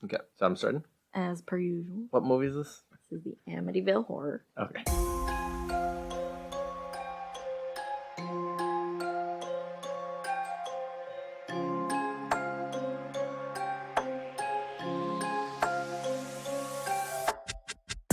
Okay, so I'm starting. As per usual. What movie is this? This is the Amityville Horror. Okay.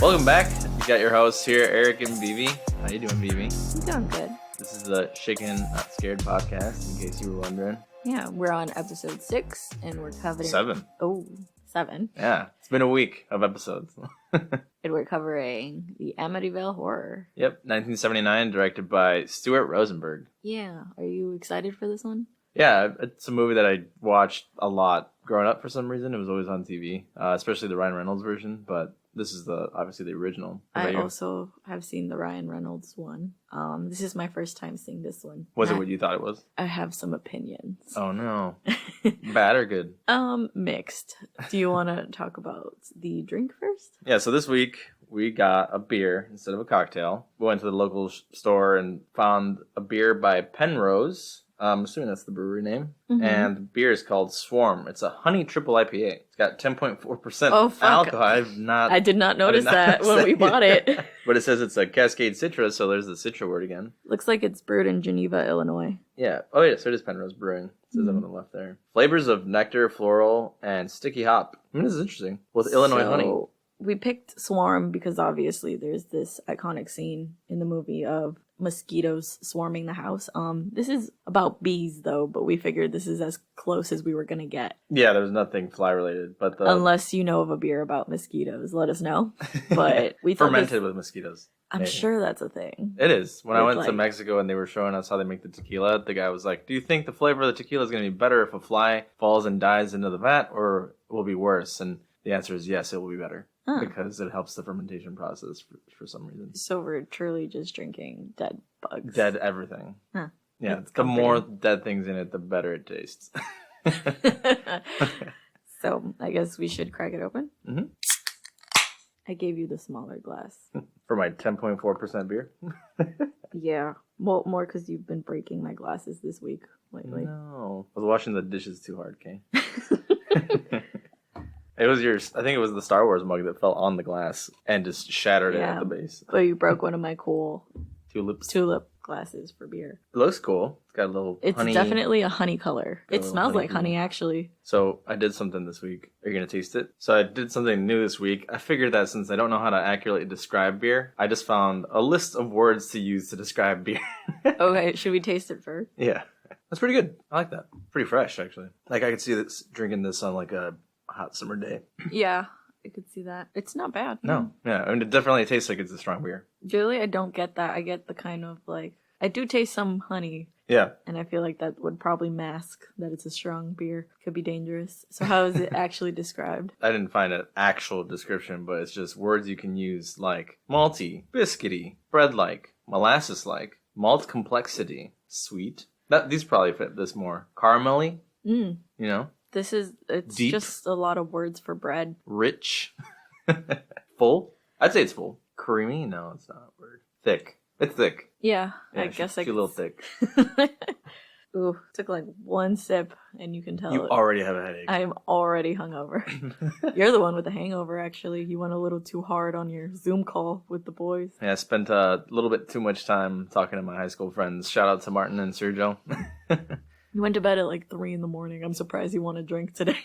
Welcome back. You got your hosts here, Erick and Vivi. How you doing, Vivi? I'm doing good. This is the Shaken Not Scared podcast, in case you were wondering. Yeah, we're on episode 6, and we're covering... 7. Oh, 7. Yeah, it's been a week of episodes. And we're covering the Amityville Horror. Yep, 1979, directed by Stuart Rosenberg. Yeah, are you excited for this one? Yeah, it's a movie that I watched a lot growing up for some reason. It was always on TV, especially the Ryan Reynolds version, but this is obviously the original. I also have seen the Ryan Reynolds one. This is my first time seeing this one. Was it what you thought it was? I have some opinions. Oh no. Bad or good? Mixed. Do you want to talk about the drink first? Yeah, so this week we got a beer instead of a cocktail. We went to the local store and found a beer by Penrose. I'm assuming that's the brewery name. Mm-hmm. And the beer is called Swarm. It's a honey triple IPA. It's got 10.4% alcohol. I did not notice that when we bought it. But it says it's a Cascade Citra, so there's the Citra word again. Looks like it's brewed in Geneva, Illinois. Yeah. Oh, yeah, so it is Penrose Brewing. It says that on the left there. Flavors of nectar, floral, and sticky hop. I mean, this is interesting. With Illinois honey. We picked Swarm because obviously there's this iconic scene in the movie of mosquitoes swarming the house. This is about bees though, but we figured this is as close as we were gonna get. Yeah, there's nothing fly related, but unless you know of a beer about mosquitoes, let us know. But we thought fermented with mosquitoes. I'm sure that's a thing. It is. When I went to Mexico and they were showing us how they make the tequila, the guy was like, "Do you think the flavor of the tequila is gonna be better if a fly falls and dies into the vat, or will it be worse?" And the answer is yes, it will be better. Because it helps the fermentation process for some reason. So we're truly just drinking dead bugs. Dead everything. Huh. Yeah, the more dead things in it, the better it tastes. So I guess we should crack it open. Mm-hmm. I gave you the smaller glass. For my 10.4% beer? Yeah. Well, more because you've been breaking my glasses this week lately. No. I was washing the dishes too hard, Kay. It was I think it was the Star Wars mug that fell on the glass and just shattered it at the base. But you broke one of my cool tulip glasses for beer. It looks cool. It's got a little honey. It's definitely a honey color. It smells like honey, actually. So I did something this week. Are you going to taste it? So I did something new this week. I figured that since I don't know how to accurately describe beer, I just found a list of words to use to describe beer. Okay, should we taste it first? Yeah. That's pretty good. I like that. Pretty fresh, actually. Like I could see this drinking this on like a hot summer day. Yeah, I could see that. It's not bad. No. Yeah, I mean, it definitely tastes like it's a strong beer. Really? I don't get that. I get the kind of like... I do taste some honey. Yeah. And I feel like that would probably mask that it's a strong beer. Could be dangerous. So how is it actually described? I didn't find an actual description, but it's just words you can use like malty, biscuity, bread-like, molasses-like, malt complexity, sweet. These probably fit this more. Caramelly, you know? It's deep. Just a lot of words for bread. Rich. Full? I'd say it's full. Creamy? No, it's not a word. Thick. It's thick. Yeah I guess I could. A little thick. Ooh, took like one sip and you can tell. You already have a headache. I am already hungover. You're the one with the hangover, actually. You went a little too hard on your Zoom call with the boys. Yeah, I spent a little bit too much time talking to my high school friends. Shout out to Martin and Sergio. You went to bed at like 3 a.m. I'm surprised you want to drink today.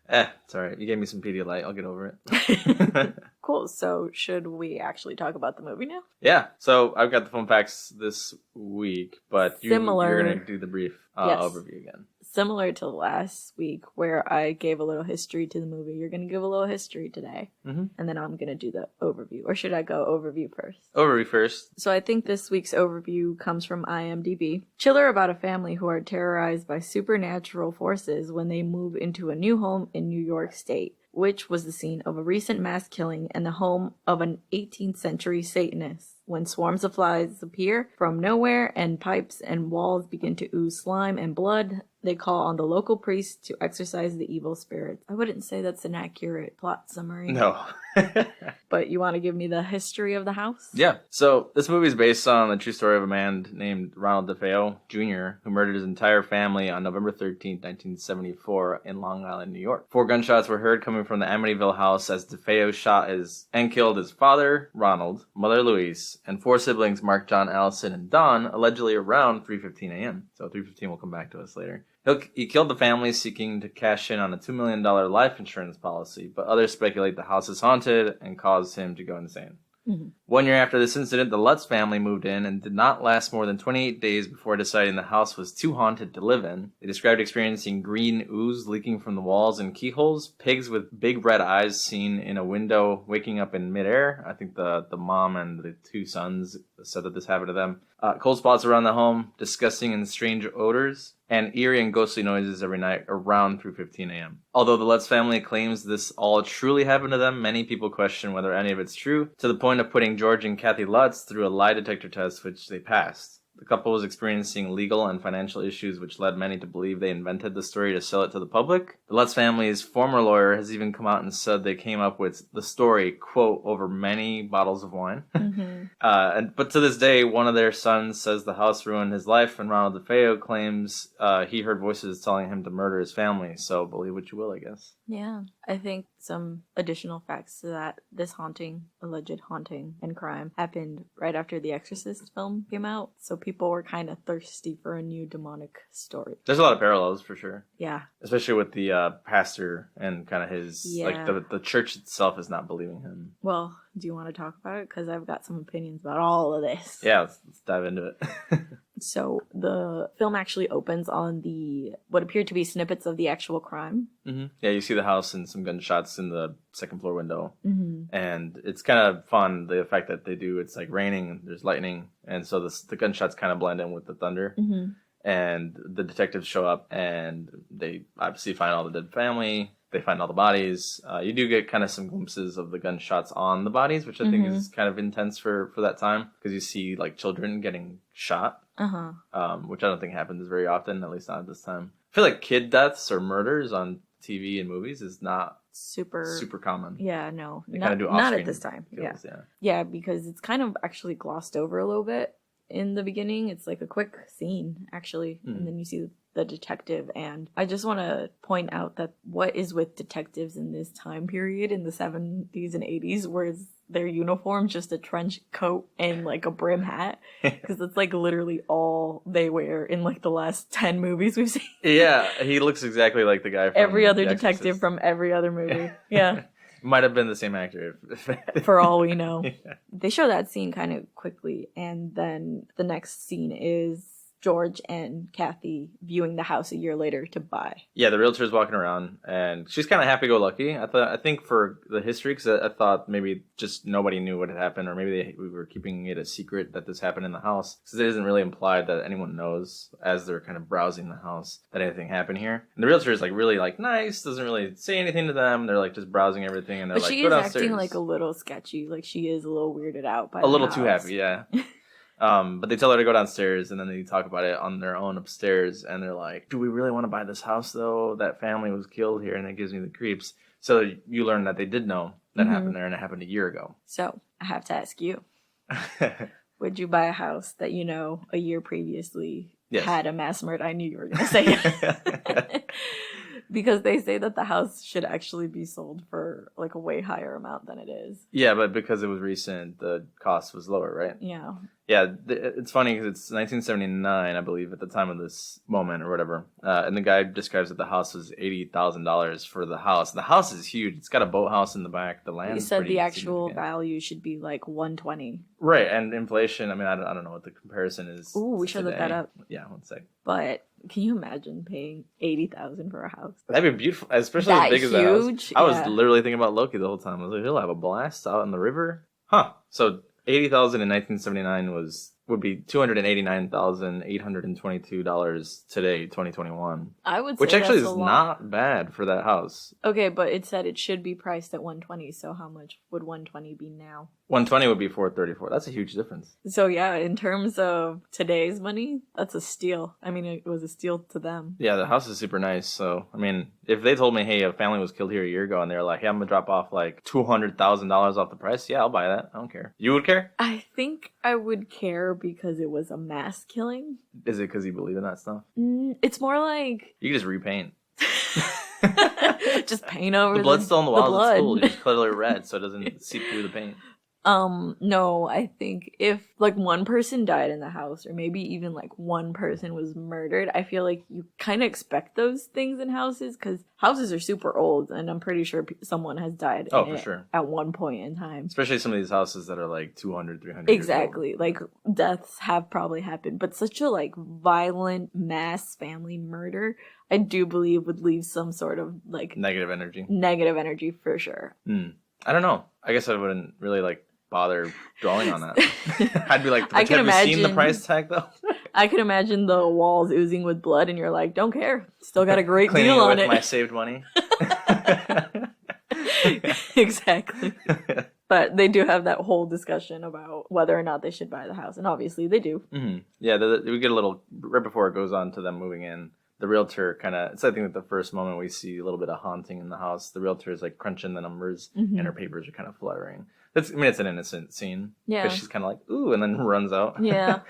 It's alright. You gave me some Pedialyte. I'll get over it. Cool. So should we actually talk about the movie now? Yeah. So I've got the fun facts this week, but you're going to do the brief overview again. Similar to last week where I gave a little history to the movie, you're going to give a little history today. Mm-hmm. And then I'm going to do the overview. Or should I go overview first? Overview first. So I think this week's overview comes from IMDb. Chiller about a family who are terrorized by supernatural forces when they move into a new home in New York State, which was the scene of a recent mass killing and the home of an 18th century Satanist. When swarms of flies appear from nowhere and pipes and walls begin to ooze slime and blood, They call on the local priest to exorcise the evil spirits. I wouldn't say that's an accurate plot summary. No. But you want to give me the history of the house? Yeah. So this movie is based on the true story of a man named Ronald DeFeo Jr., who murdered his entire family on November 13th, 1974 in Long Island, New York. 4 gunshots were heard coming from the Amityville house as DeFeo shot and killed his father, Ronald, mother, Louise, and 4 siblings, Mark, John, Allison, and Don, allegedly around 3:15 a.m. So 3:15 will come back to us later. He killed the family seeking to cash in on a $2 million life insurance policy, but others speculate the house is haunted and caused him to go insane. Mm-hmm. 1 year after this incident, the Lutz family moved in and did not last more than 28 days before deciding the house was too haunted to live in. They described experiencing green ooze leaking from the walls and keyholes, pigs with big red eyes seen in a window waking up in midair. I think the mom and the 2 sons said that this happened to them. Cold spots around the home, disgusting and strange odors, and eerie and ghostly noises every night around 3:15 a.m. Although the Lutz family claims this all truly happened to them, many people question whether any of it's true, to the point of putting George and Kathy Lutz through a lie detector test, which they passed. The couple was experiencing legal and financial issues, which led many to believe they invented the story to sell it to the public. The Lutz family's former lawyer has even come out and said they came up with the story, quote, over many bottles of wine. Mm-hmm. But to this day, one of their sons says the house ruined his life, and Ronald DeFeo claims he heard voices telling him to murder his family. So believe what you will, I guess. Yeah. I think some additional facts to that, this alleged haunting and crime, happened right after the Exorcist film came out. So people were kind of thirsty for a new demonic story. There's a lot of parallels for sure. Yeah. Especially with the pastor and kind of his, like the church itself is not believing him. Well, do you want to talk about it? Because I've got some opinions about all of this. Yeah, let's dive into it. So the film actually opens on what appeared to be snippets of the actual crime. Mm-hmm. Yeah, you see the house and some gunshots in the second floor window. Mm-hmm. And it's kind of fun, the effect that they do. It's like raining, and there's lightning, and so the gunshots kind of blend in with the thunder. Mm-hmm. And the detectives show up, and they obviously find all the dead family. They find all the bodies. You do get kind of some glimpses of the gunshots on the bodies, which I think is kind of intense for that time, because you see like children getting shot, which I don't think happens very often, at least not at this time. I feel like kid deaths or murders on TV and movies is not super common. Yeah, no, they kind of do not at this time. Kills, yeah, because it's kind of actually glossed over a little bit in the beginning. It's like a quick scene actually, and then you see the detective, and I just want to point out that what is with detectives in this time period in the 70s and 80s, where their uniform just a trench coat and like a brim hat, because that's like literally all they wear in like the last 10 movies we've seen. Yeah, he looks exactly like the guy from every other detective from every other movie. Yeah. Might have been the same actor. For all we know. Yeah. They show that scene kind of quickly, and then the next scene is George and Kathy viewing the house a year later to buy. Yeah, the realtor's walking around, and she's kind of happy-go-lucky. I think for the history, because I thought maybe just nobody knew what had happened, or maybe we were keeping it a secret that this happened in the house, because it isn't really implied that anyone knows as they're kind of browsing the house that anything happened here. And the realtor is like really like nice, doesn't really say anything to them. They're like just browsing everything, and they're but like, she go is downstairs. Acting like a little sketchy, like she is a little weirded out by a little house. Too happy, yeah. But they tell her to go downstairs, and then they talk about it on their own upstairs, and they're like, do we really want to buy this house, though? That family was killed here, and it gives me the creeps. So you learn that they did know that happened there, and it happened a year ago. So I have to ask you, would you buy a house that you know a year previously had a mass murder? I knew you were going to say it. Because they say that the house should actually be sold for like a way higher amount than it is. Yeah, but because it was recent, the cost was lower, right? Yeah. Yeah, it's funny because it's 1979, I believe, at the time of this moment or whatever. And the guy describes that the house was $80,000 for the house. The house is huge. It's got a boathouse in the back. The land. You said the actual value should be like $120. Right, and inflation. I mean, I don't know what the comparison is. Ooh, we should look that up. Yeah, one sec. But can you imagine paying $80,000 for a house? That'd be beautiful, especially as big as that house. I was literally thinking about Loki the whole time. I was like, he'll have a blast out in the river. Huh. So $80,000 in 1979 was would be $289,822 today, 2021. I would say which actually that's is a lot. not bad for that house. Okay, but it said it should be priced at 120. So how much would 120 be now? 120 would be 434. That's a huge difference. So yeah, in terms of today's money, that's a steal. I mean, it was a steal to them. Yeah, the house is super nice. So, I mean, if they told me, hey, a family was killed here a year ago, and they're like, hey, I'm going to drop off like $200,000 off the price, yeah, I'll buy that. I don't care. You would care? I think I would care because it was a mass killing. Is it because you believe in that stuff? It's more like... You can just repaint. Just paint over the blood's still on the walls. It's cool. You just color it red so it doesn't seep through the paint. No, I think if like one person died in the house or maybe even like one person was murdered, I feel like you kind of expect those things in houses because houses are super old and I'm pretty sure someone has died for sure. At one point in time. Especially some of these houses that are like 200, 300 Exactly. years old. Like deaths have probably happened, but such a like violent mass family murder, I do believe would leave some sort of like negative energy for sure. I don't know. I guess I wouldn't really like bother dwelling on that. I'd be like, I can have imagine, you seen the price tag though? I can imagine the walls oozing with blood and you're like, don't care. Still got a great deal on it. My saved money. Exactly. But they do have that whole discussion about whether or not they should buy the house. And obviously they do. Mm-hmm. Yeah, we get a little, right before it goes on to them moving in, the realtor kind of, it's I think that the first moment we see a little bit of haunting in the house. The realtor is like crunching the numbers and her papers are kind of fluttering. It's an innocent scene. Yeah. Because she's kind of like, ooh, and then runs out. Yeah.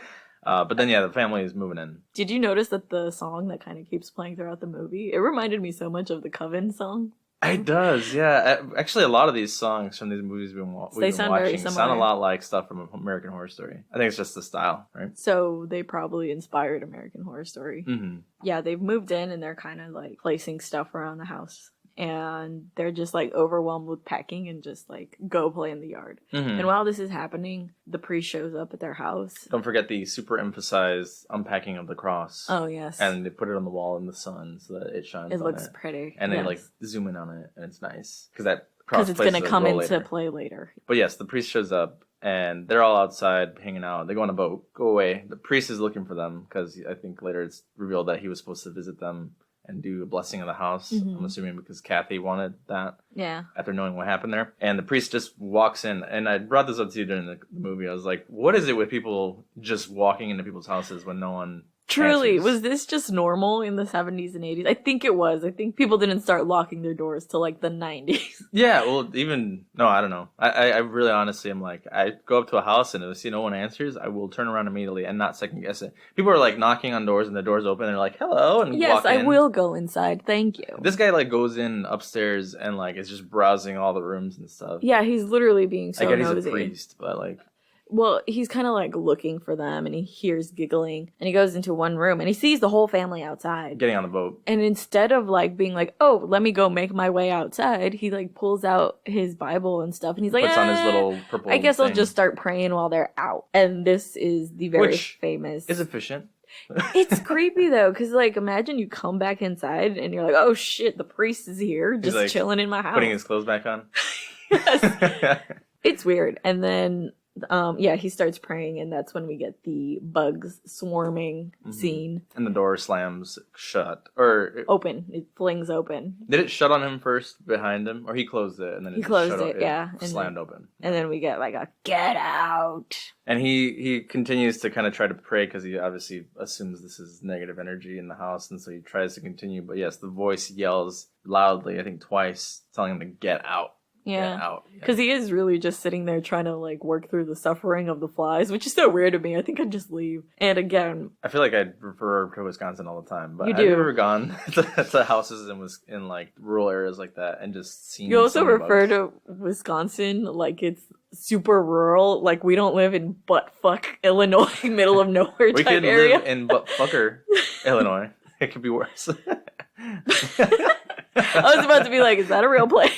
But then, yeah, the family is moving in. Did you notice that the song that kind of keeps playing throughout the movie, it reminded me so much of the Coven song? It does, yeah. Actually, a lot of these songs from these movies we've been watching sound a lot like stuff from American Horror Story. I think it's just the style, right? So they probably inspired American Horror Story. Mm-hmm. Yeah, they've moved in and they're kind of like placing stuff around the house. And they're just like overwhelmed with packing and just like go play in the yard. Mm-hmm. And while this is happening, the priest shows up at their house. Don't forget the super emphasized unpacking of the cross. Oh, yes. And they put it on the wall in the sun so that it shines. It looks pretty. And they like zoom in on it and it's nice. Because it's going to come into play later. But yes, the priest shows up and they're all outside hanging out. They go on a boat, go away. The priest is looking for them because I think later it's revealed that he was supposed to visit them and do a blessing of the house. Mm-hmm. I'm assuming because Kathy wanted that. Yeah. After knowing what happened there. And the priest just walks in. And I brought this up to you during the movie. I was like, what is it with people just walking into people's houses when no one Truly, answers? was this just normal in the 70s and 80s? I think it was. I think people didn't start locking their doors till like the 90s. Yeah, well, I don't know. I really honestly am like, I go up to a house and if I see no one answers, I will turn around immediately and not second guess it. People are like knocking on doors and the doors open and they're like, hello, and yes, walk in. I will go inside. Thank you. This guy like goes in upstairs and like is just browsing all the rooms and stuff. Yeah, he's literally being so nosy. I get he's a priest, but like... Well, he's kind of like looking for them and he hears giggling and he goes into one room and he sees the whole family outside. Getting on the boat. And instead of like being like, oh, let me go make my way outside, he like pulls out his Bible and stuff and he's like, puts on his little purple I guess thing. I'll just start praying while they're out. And this is the very famous... is efficient. It's creepy though, because like imagine you come back inside and you're like, oh shit, the priest is here, just like, chilling in my house. Putting his clothes back on. Yes. It's weird. And then... he starts praying and that's when we get the bugs swarming scene. And the door slams shut. Or open. It flings open. Did it shut on him first behind him? Or he closed it and then he closed it, it slammed open. And then we get like a get out. And he continues to kind of try to pray because he obviously assumes this is negative energy in the house and so he tries to continue. But yes, the voice yells loudly, I think twice, telling him to get out. Yeah, because he is really just sitting there trying to like work through the suffering of the flies, which is so weird to me. I think I'd just leave. And again, I feel like I'd refer to Wisconsin all the time, but I've never gone to houses in like rural areas like that and just seen. You also refer to Wisconsin like it's super rural, like we don't live in buttfuck Illinois, middle of nowhere type area. We could live in buttfucker Illinois. It could be worse. I was about to be like, is that a real place?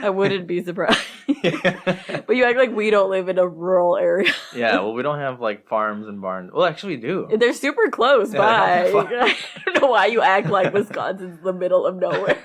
I wouldn't be surprised. But you act like we don't live in a rural area. Yeah, well, we don't have like farms and barns. Well, actually, we do. They're super close by. I don't know why you act like Wisconsin's the middle of nowhere.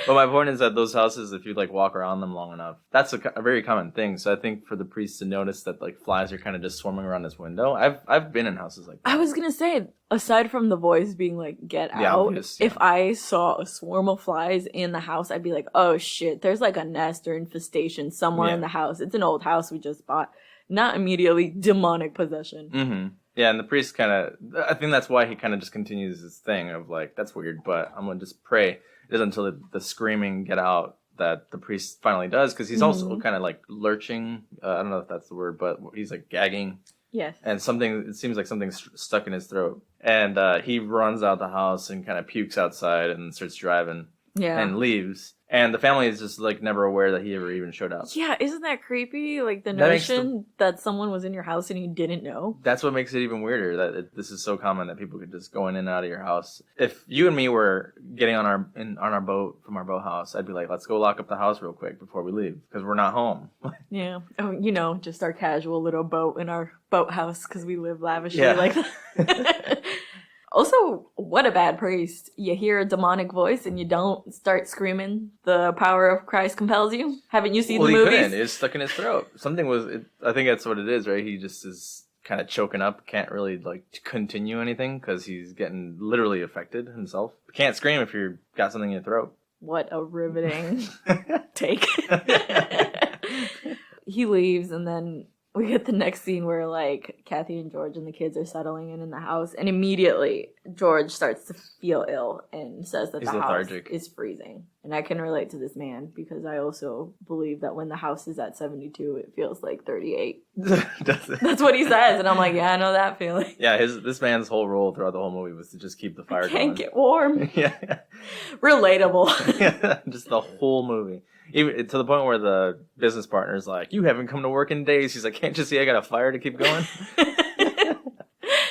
But my point is that those houses, if you like walk around them long enough, that's a very common thing. So I think for the priest to notice that like flies are kind of just swarming around his window. I've been in houses like that. I was gonna say, aside from the voice being like, get out, obvious, yeah. if I saw a swarm of flies in the house, I'd be like, oh shit, there's like a nest or infestation somewhere in the house. It's an old house we just bought. Not immediately demonic possession. Mm-hmm. Yeah, and the priest kind of, I think that's why he kind of just continues his thing of like, that's weird, but I'm going to just pray. It isn't until the screaming get out that the priest finally does, because he's also kind of like lurching. I don't know if that's the word, but he's like gagging. Yes. And it seems like something's stuck in his throat. And he runs out the house and kind of pukes outside and starts driving and leaves. And the family is just like never aware that he ever even showed up. Yeah, isn't that creepy? Like the notion that someone was in your house and you didn't know. That's what makes it even weirder. That this is so common that people could just go in and out of your house. If you and me were getting on our boat from our boathouse, I'd be like, let's go lock up the house real quick before we leave because we're not home. Yeah, just our casual little boat in our boathouse because we live lavishly like that. Also, what a bad priest. You hear a demonic voice and you don't start screaming, the power of Christ compels you? Haven't you seen the movies? Well, he couldn't. It's stuck in his throat. I think that's what it is, right? He just is kind of choking up, can't really like continue anything because he's getting literally affected himself. Can't scream if you've got something in your throat. What a riveting take. He leaves and then we get the next scene where, like, Kathy and George and the kids are settling in the house, and immediately George starts to feel ill and says that the lethargic. House is freezing. And I can relate to this man, because I also believe that when the house is at 72, it feels like 38. Does it? That's what he says, and I'm like, yeah, I know that feeling. Yeah, this man's whole role throughout the whole movie was to just keep the fire going. Can't get warm. Yeah. Relatable. Just the whole movie. Even to the point where the business partner's like, you haven't come to work in days. He's like, can't you see I got a fire to keep going?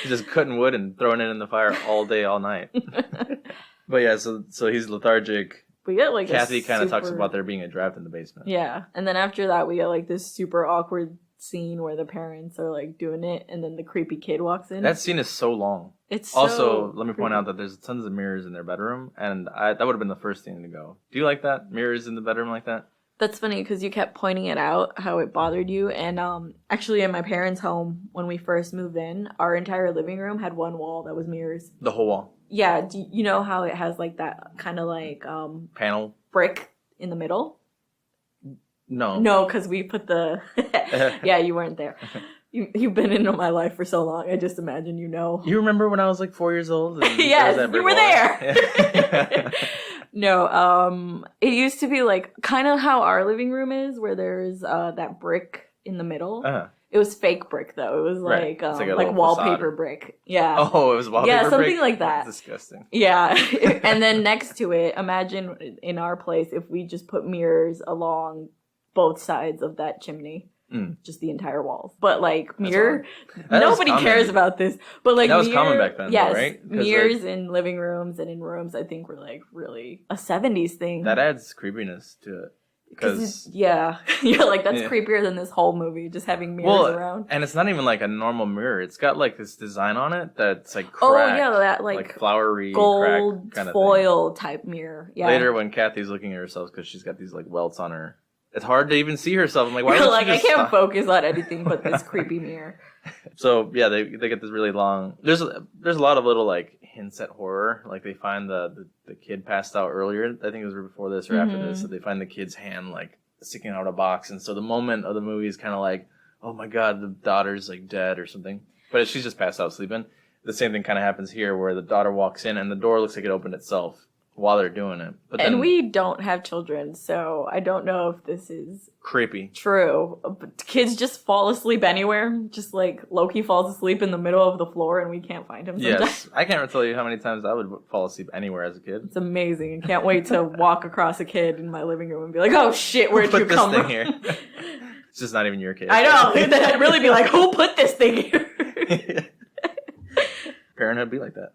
He's just cutting wood and throwing it in the fire all day, all night. But yeah, so he's lethargic. We get like Kathy kind of talks about there being a draft in the basement. Yeah, and then after that we get like this super awkward scene where the parents are like doing it, and then the creepy kid walks in. That scene is so long. It's also, let me point out that there's tons of mirrors in their bedroom, and that would have been the first thing to go. Do you like that? Mirrors in the bedroom like that? That's funny because you kept pointing it out, how it bothered you. And actually in my parents' home, when we first moved in, our entire living room had one wall that was mirrors. The whole wall? Yeah. Do you know how it has like that kind of like... panel? Brick in the middle? No. No, because we put the... Yeah, you weren't there. You've been into my life for so long. I just imagine you know. You remember when I was like 4 years old? Yes, you were there. No, it used to be like kind of how our living room is, where there's that brick in the middle. Uh-huh. It was fake brick though. It was like like wallpaper brick. Yeah. Oh, it was wallpaper brick? Yeah, something like that. That's disgusting. Yeah. And then next to it, imagine in our place if we just put mirrors along both sides of that chimney. Just the entire walls. But like mirror, nobody cares about this. But like that was common back then, yes, though, right? Mirrors in living rooms and in rooms, I think were like really a 70s thing. That adds creepiness to it. Because you're like, that's creepier than this whole movie, just having mirrors around. And it's not even like a normal mirror. It's got like this design on it that's like cracked. Oh yeah, that like flowery gold kind of foil type mirror. Yeah. Later when Kathy's looking at herself because she's got these like welts on her. It's hard to even see herself. I'm like, why? Like I can't focus on anything but this creepy mirror. So yeah, they get this really long. There's a lot of little like hints at horror. Like they find the kid passed out earlier. I think it was before this or after this. So they find the kid's hand like sticking out of a box, and so the moment of the movie is kind of like, oh my god, the daughter's like dead or something. But she's just passed out sleeping. The same thing kind of happens here, where the daughter walks in and the door looks like it opened itself while they're doing it. But then, and we don't have children, so I don't know if this is creepy. True. But kids just fall asleep anywhere. Just like Loki falls asleep in the middle of the floor and we can't find him sometimes. Yes. I can't tell you how many times I would fall asleep anywhere as a kid. It's amazing. I can't wait to walk across a kid in my living room and be like, oh shit, where'd you come from? Here? It's just not even your kid. I know. Then I'd really be like, who put this thing here? Parenthood be like that.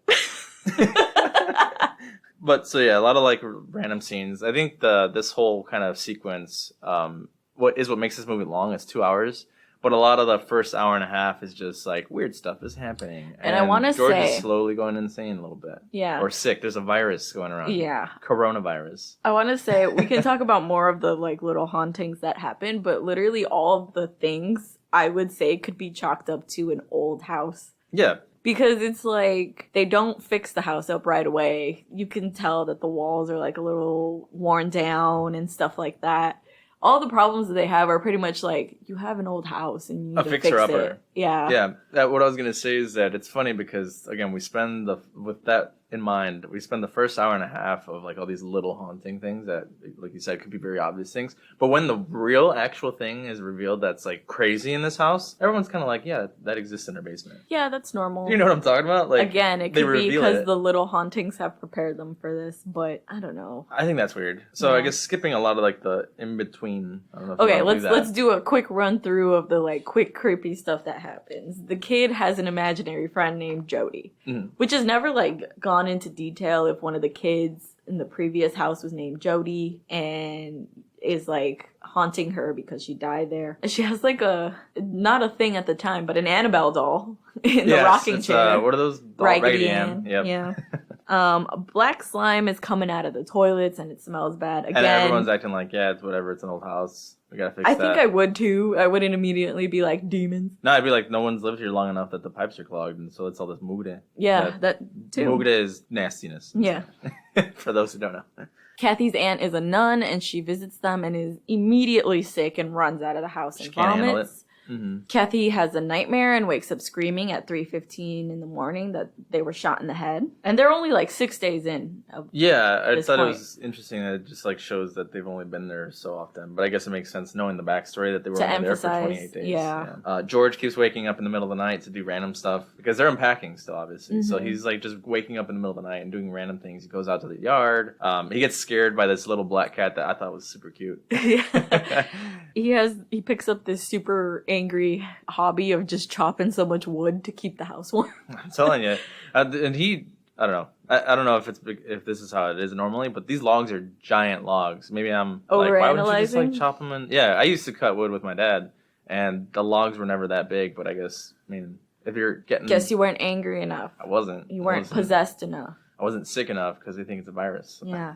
But so yeah, a lot of like random scenes. I think this whole kind of sequence, what makes this movie long is 2 hours. But a lot of the first hour and a half is just like weird stuff is happening. And I want to George say... is slowly going insane a little bit. Yeah. Or sick. There's a virus going around. Yeah. Coronavirus. I want to say, we can talk about more of the like little hauntings that happen, but literally all of the things I would say could be chalked up to an old house. Yeah. Because it's like, they don't fix the house up right away. You can tell that the walls are like a little worn down and stuff like that. All the problems that they have are pretty much like, you have an old house and you need to fix it. Yeah. Yeah. What I was going to say is that it's funny because, again, with that in mind, we spend the first hour and a half of like all these little haunting things that, like you said, could be very obvious things. But when the real actual thing is revealed that's like crazy in this house, everyone's kind of like, yeah, that exists in our basement. Yeah, that's normal. You know what I'm talking about? Like, again, it could be because the little hauntings have prepared them for this, but I don't know. I think that's weird. So I guess skipping a lot of like the in-between. I don't know if okay, let's do a quick run through of the like quick creepy stuff that happens. The kid has an imaginary friend named Jody, which is never like gone into detail if one of the kids in the previous house was named Jody and is like haunting her because she died there. And she has like not a thing at the time, but an Annabelle doll in the rocking chair. What are those? Raggedy Ann. Yep. Yeah. Black slime is coming out of the toilets and it smells bad. Again, and everyone's acting like, yeah, it's whatever, it's an old house. We gotta fix that. I think I would too. I wouldn't immediately be like demons. No, I'd be like, no one's lived here long enough that the pipes are clogged, and so it's all this mugre. Yeah, that too. Mugre is nastiness. Yeah. For those who don't know. Kathy's aunt is a nun, and she visits them and is immediately sick and runs out of the house and vomits. Mm-hmm. Kathy has a nightmare and wakes up screaming at 3:15 in the morning that they were shot in the head. And they're only like 6 days in. I thought it was interesting that it just like shows that they've only been there so often. But I guess it makes sense knowing the backstory that they were only there for 28 days. Yeah. George keeps waking up in the middle of the night to do random stuff because they're unpacking still, obviously. Mm-hmm. So he's like just waking up in the middle of the night and doing random things. He goes out to the yard. He gets scared by this little black cat that I thought was super cute. Yeah. He picks up this super angry hobby of just chopping so much wood to keep the house warm. I'm telling you. And I don't know. I don't know if this is how it is normally, but these logs are giant logs. Maybe I'm like, why wouldn't you just like chop them? Yeah, I used to cut wood with my dad, and the logs were never that big. But I mean, if you're getting, guess you weren't angry enough. I wasn't. You weren't possessed enough. I wasn't sick enough because they think it's a virus. Yeah.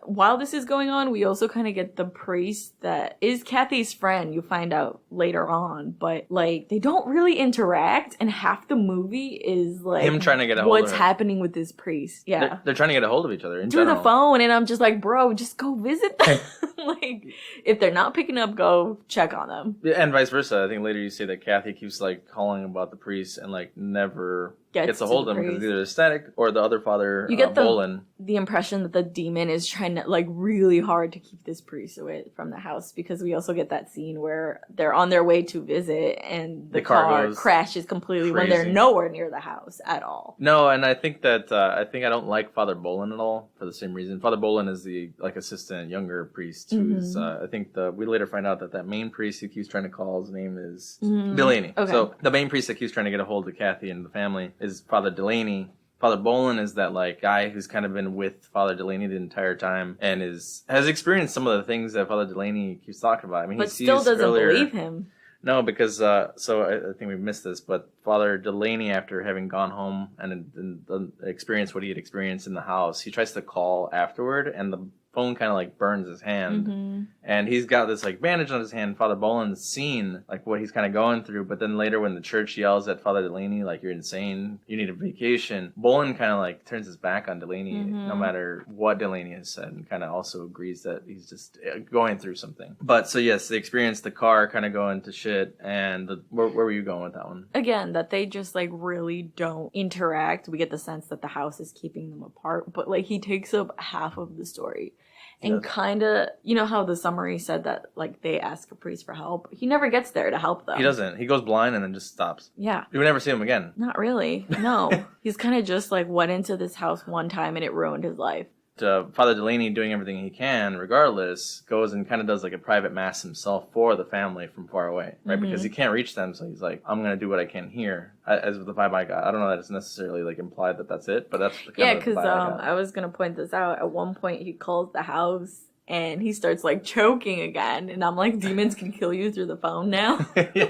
While this is going on, we also kind of get the priest that is Kathy's friend. You find out later on, but like they don't really interact, and half the movie is like him trying to get a hold of her. What's happening with this priest? Yeah, they're trying to get a hold of each other through the phone, and I'm just like, bro, just go visit them. Like, if they're not picking up, go check on them. Yeah, and vice versa. I think later you say that Kathy keeps like calling about the priest and like never gets a hold of him because either Ecstatic or the other father, you get Bolin. The impression that the demon is trying to like really hard to keep this priest away from the house, because we also get that scene where they're on their way to visit and the car crashes completely when they're nowhere near the house at all. No, and I think that I don't like Father Bolin at all for the same reason. Father Bolin is the like assistant younger priest who's I think we later find out that main priest who keeps trying to call, his name is Delaney. Okay. So the main priest that keeps trying to get a hold of Kathy and the family is Father Delaney. Father Bolin is that like guy who's kind of been with Father Delaney the entire time and has experienced some of the things that Father Delaney keeps talking about. I mean, but he still doesn't believe him. No, because so I think we missed this, but Father Delaney, after having gone home and experienced what he had experienced in the house, he tries to call afterward, and the phone kind of like burns his hand, and he's got this like bandage on his hand. Father Bolin's seen like what he's kind of going through, but then later when the church yells at Father Delaney like, you're insane, you need a vacation, Bolin kind of like turns his back on Delaney no matter what Delaney has said, and kind of also agrees that he's just going through something. But so yes, they experience the car kind of going to shit, and where were you going with that one? Again, that they just like really don't interact. We get the sense that the house is keeping them apart, but like he takes up half of the story. And kind of, you know how the summary said that, like, they ask a priest for help? He never gets there to help them. He doesn't. He goes blind and then just stops. Yeah. You would never see him again. Not really. No. He's kind of just, like, went into this house one time and it ruined his life. Father Delaney, doing everything he can, regardless, goes and kind of does like a private mass himself for the family from far away, right? Because he can't reach them, so he's like, I'm going to do what I can here. As with the vibe I got. I don't know that it's necessarily like implied that that's it, but that's the kind of vibe I got. I was going to point this out. At one point, he calls the house and he starts like choking again. And I'm like, demons can kill you through the phone now? Yeah.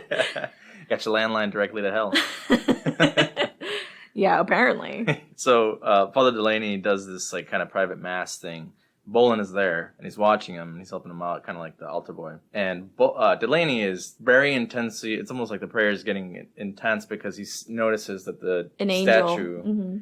Got your landline directly to hell. Yeah, apparently. So Father Delaney does this like kind of private mass thing. Bolin is there, and he's watching him, and he's helping him out, kind of like the altar boy. And Delaney is very intensely, it's almost like the prayer is getting intense because he notices that the statue,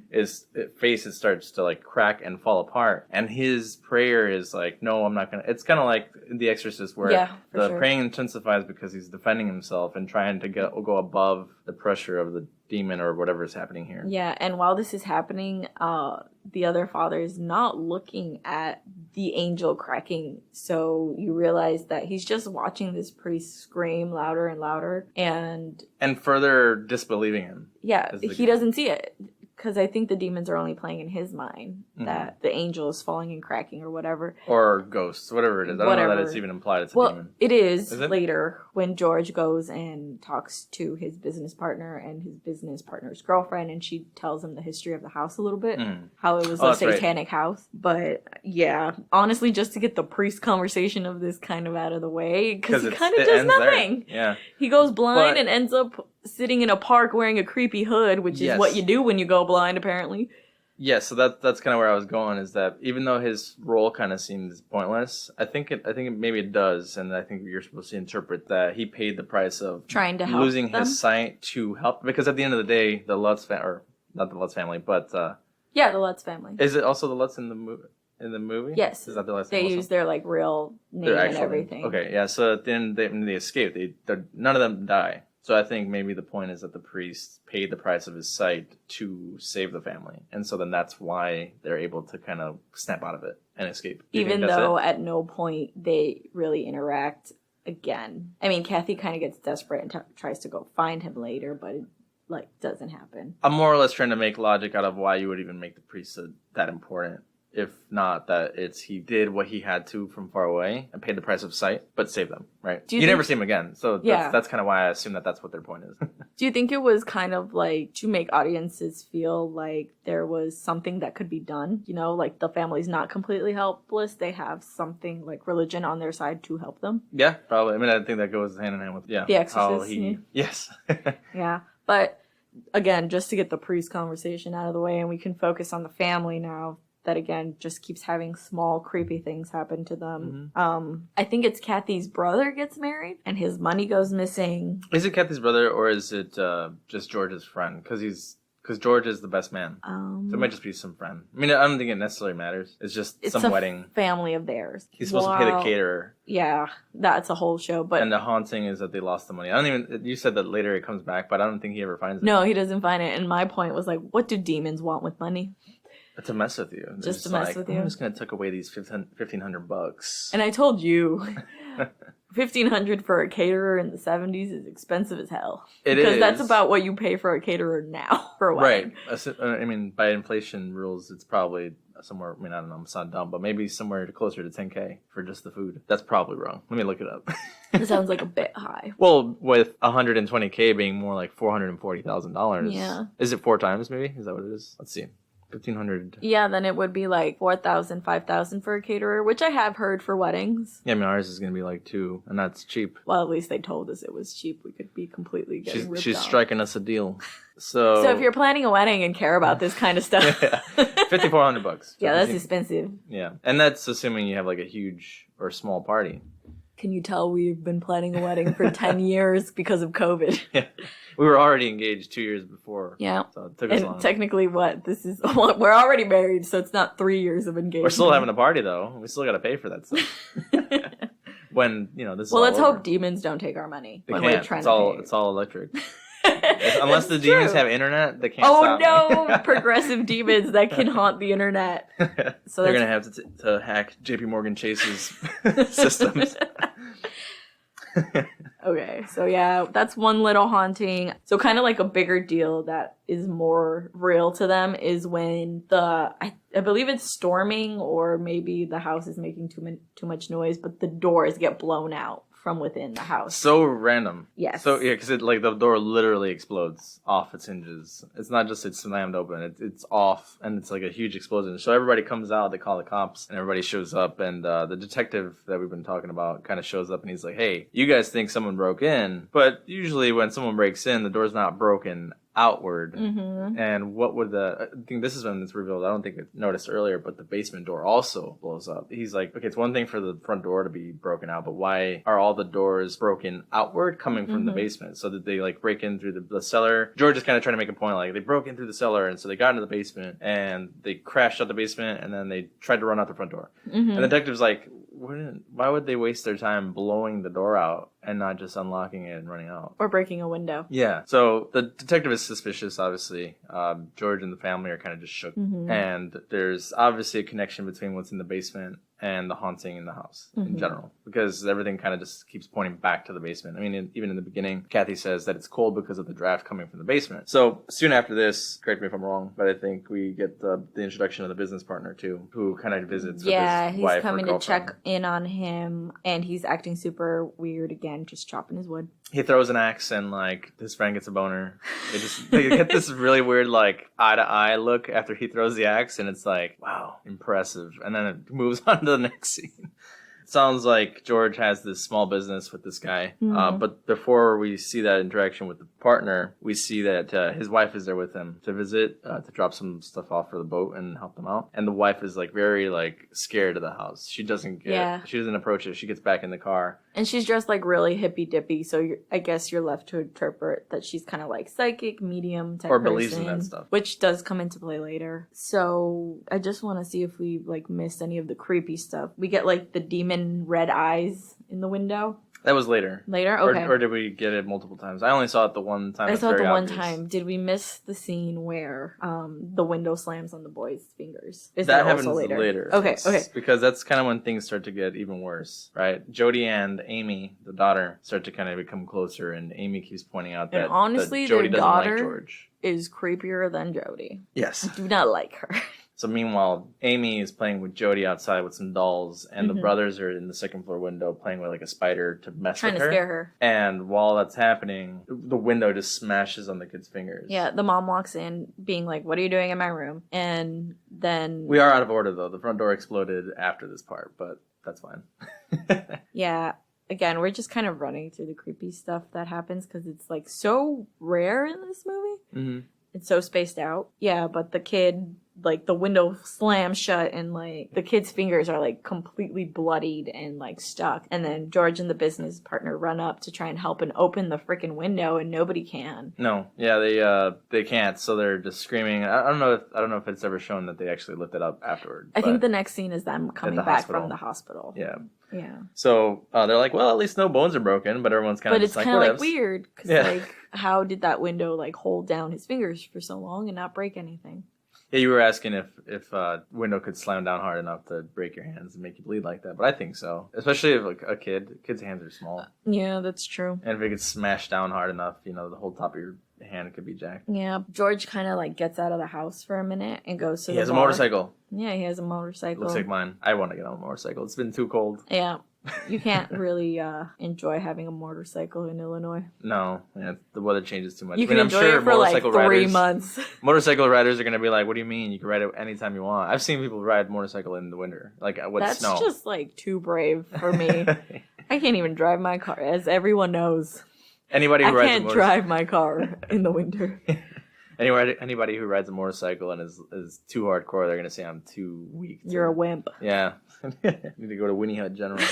face starts to like crack and fall apart. And his prayer is like, no, I'm not going to, it's kind of like The Exorcist where praying intensifies because he's defending himself and trying to go above the pressure of the demon or whatever is happening here. Yeah, and while this is happening, the other father is not looking at the angel cracking, so you realize that he's just watching this priest scream louder and louder and further disbelieving him. Yeah, he doesn't see it. Because I think the demons are only playing in his mind that the angel is falling and cracking or whatever. Or ghosts, whatever it is. I don't know that it's even implied it's a demon. It is later when George goes and talks to his business partner and his business partner's girlfriend, and she tells him the history of the house a little bit, how it was a satanic house. But yeah, honestly, just to get the priest conversation of this kind of out of the way, because he kind of does nothing. There. Yeah, he goes blind and ends up sitting in a park wearing a creepy hood, which is what you do when you go blind, apparently. Yeah, so that's kind of where I was going, is that even though his role kind of seems pointless, I think maybe it does, and I think you're supposed to interpret that he paid the price of trying to help losing his sight to help, because at the end of the day, the Lutz or not the Lutz family, but the Lutz family. Is it also the Lutz in the movie? In the movie? Yes. Is that the last they use their like real name and everything. Okay, yeah. So at the end, they escape. None of them die. So I think maybe the point is that the priest paid the price of his sight to save the family. And so then that's why they're able to kind of snap out of it and escape. Even though at no point they really interact again. I mean, Kathy kind of gets desperate and tries to go find him later, but it doesn't happen. I'm more or less trying to make logic out of why you would even make the priest that important. If not that he did what he had to from far away and paid the price of sight, but saved them, right? You never see him again. So that's kind of why I assume that's what their point is. Do you think it was kind of like to make audiences feel like there was something that could be done? You know, like the family's not completely helpless. They have something like religion on their side to help them. Yeah, probably. I mean, I think that goes hand in hand with, The Exorcist. Yes. Yeah. But again, just to get the priest conversation out of the way and we can focus on the family now. That again just keeps having small creepy things happen to them. I think it's Kathy's brother gets married and his money goes missing. Is it Kathy's brother or is it just George's friend? Because George is the best man. So it might just be some friend. I mean, I don't think it necessarily matters. It's just some wedding. Family of theirs. He's supposed to pay the caterer. Yeah, that's a whole show. But and the haunting is that they lost the money. You said that later it comes back, but I don't think he ever finds it. No, he doesn't find it. And my point was like, what do demons want with money? To mess with you. Just to mess with you. I'm just going to tuck away these $1,500. And I told you, $1,500 for a caterer in the 70s is expensive as hell. Because that's about what you pay for a caterer now for a wedding. Right. I mean, by inflation rules, it's probably somewhere, I mean, I don't know, I'm not dumb, but maybe somewhere closer to $10,000 for just the food. That's probably wrong. Let me look it up. It sounds like a bit high. Well, with $120,000 being more like $440,000. Yeah. Is it 4 times maybe? Is that what it is? Let's see. 1,500. Yeah, then it would be like 4,000, 5,000 for a caterer, which I have heard for weddings. Yeah, I mean, ours is going to be like 2, and that's cheap. Well, at least they told us it was cheap. We could be completely getting ripped She's off. striking us a deal. So if you're planning a wedding and care about this kind of stuff. $5,400. Yeah, that's expensive. Yeah, and that's assuming you have like a huge or small party. Can you tell we've been planning a wedding for 10 years because of COVID? Yeah. We were already engaged 2 years before. Yeah. So it took us long. Technically we're already married, so it's not 3 years of engagement. We're still having a party though. We still got to pay for that stuff. When, this is let's hope demons don't take our money. They can't. It's all electric. Unless the demons have internet, they can't stop me. Oh no, progressive demons that can haunt the internet. So they're going to have to hack JP Morgan Chase's systems. Okay, so yeah, that's one little haunting. So kind of like a bigger deal that is more real to them is when I believe it's storming or maybe the house is making too much noise, but the doors get blown out from within the house. So random. Yes. So, yeah, because the door literally explodes off its hinges. It's not just it's slammed open. It's off, and it's like a huge explosion. So everybody comes out, they call the cops, and everybody shows up, and the detective that we've been talking about kind of shows up, and he's like, hey, you guys think someone broke in, but usually when someone breaks in, the door's not broken outward. And what would I think this is when it's revealed, I don't think it's noticed earlier, but the basement door also blows up. He's like, okay, it's one thing for the front door to be broken out, but why are all the doors broken outward coming from the basement? So that they like break in through the cellar. George is kind of trying to make a point, like they broke in through the cellar, and so they got into the basement and they crashed out the basement, and then they tried to run out the front door. And the detective's like, why would they waste their time blowing the door out and not just unlocking it and running out? Or breaking a window. Yeah. So the detective is suspicious, obviously. George and the family are kind of just shook. And there's obviously a connection between what's in the basement and the haunting in the house in general, because everything kind of just keeps pointing back to the basement. I mean, even in the beginning, Kathy says that it's cold because of the draft coming from the basement. So soon after this, correct me if I'm wrong, but I think we get the introduction of the business partner too, who kind of visits with his wife. Yeah, he's coming to check in on him, and he's acting super weird again, just chopping his wood. He throws an axe, and like his friend gets a boner. They get this really weird like eye to eye look after he throws the axe, and it's like, wow, impressive. And then it moves on to the next scene. Sounds like George has this small business with this guy. But before we see that interaction with the partner, we see that his wife is there with him to visit, to drop some stuff off for the boat and help them out. And the wife is like very like scared of the house. She doesn't approach it. She gets back in the car. And she's dressed like really hippy dippy. So I guess you're left to interpret that she's kind of like psychic, medium type or person, believes in that stuff, which does come into play later. So I just want to see if we like missed any of the creepy stuff. We get like the demon red eyes in the window. That was later. Later? Okay. Or did we get it multiple times? I only saw it the one time. I saw it the one time. Did we miss the scene where the window slams on the boy's fingers? Is that happens also later? Okay. Because that's kind of when things start to get even worse, right? Jody and Amy, the daughter, start to kind of become closer, and Amy keeps pointing out that, honestly, that Jody their doesn't daughter like George. Is creepier than Jody. Yes. I do not like her. So meanwhile, Amy is playing with Jody outside with some dolls, and the brothers are in the second floor window playing with like a spider to mess with her. Trying to scare her. And while that's happening, the window just smashes on the kid's fingers. Yeah, the mom walks in being like, what are you doing in my room? And then... We are out of order though. The front door exploded after this part, but that's fine. Yeah. Again, we're just kind of running through the creepy stuff that happens because it's like so rare in this movie. It's so spaced out. Yeah, but the kid, like, the window slams shut and, like, the kid's fingers are, like, completely bloodied and, like, stuck. And then George and the business partner run up to try and help and open the freaking window, and nobody can. No. Yeah, they can't, so they're just screaming. I don't know if it's ever shown that they actually lift it up afterward. I think the next scene is them coming back from the hospital. Yeah. Yeah. So they're like, well, at least no bones are broken, but everyone's kind of just like, whatevs. But it's kind of like weird, because, like, how did that window, like, hold down his fingers for so long and not break anything? Yeah, you were asking if window could slam down hard enough to break your hands and make you bleed like that, but I think so. Especially if like, a kid's hands are small. Yeah, that's true. And if it gets smashed down hard enough, the whole top of your hand could be jacked. Yeah, George kind of like gets out of the house for a minute and goes to the bar. He has a motorcycle. Yeah, he has a motorcycle. Looks like mine. I want to get on a motorcycle. It's been too cold. Yeah. You can't really enjoy having a motorcycle in Illinois. No, the weather changes too much. You can enjoy it for like 3 months. Motorcycle riders are going to be like, what do you mean? You can ride it anytime you want. I've seen people ride motorcycle in the winter, like with snow. That's just like too brave for me. I can't even drive my car, as everyone knows. I can't drive my car in the winter. Anybody who rides a motorcycle and is too hardcore, they're going to say I'm too weak. You're a wimp. Yeah. Need to go to Winnie Hut General.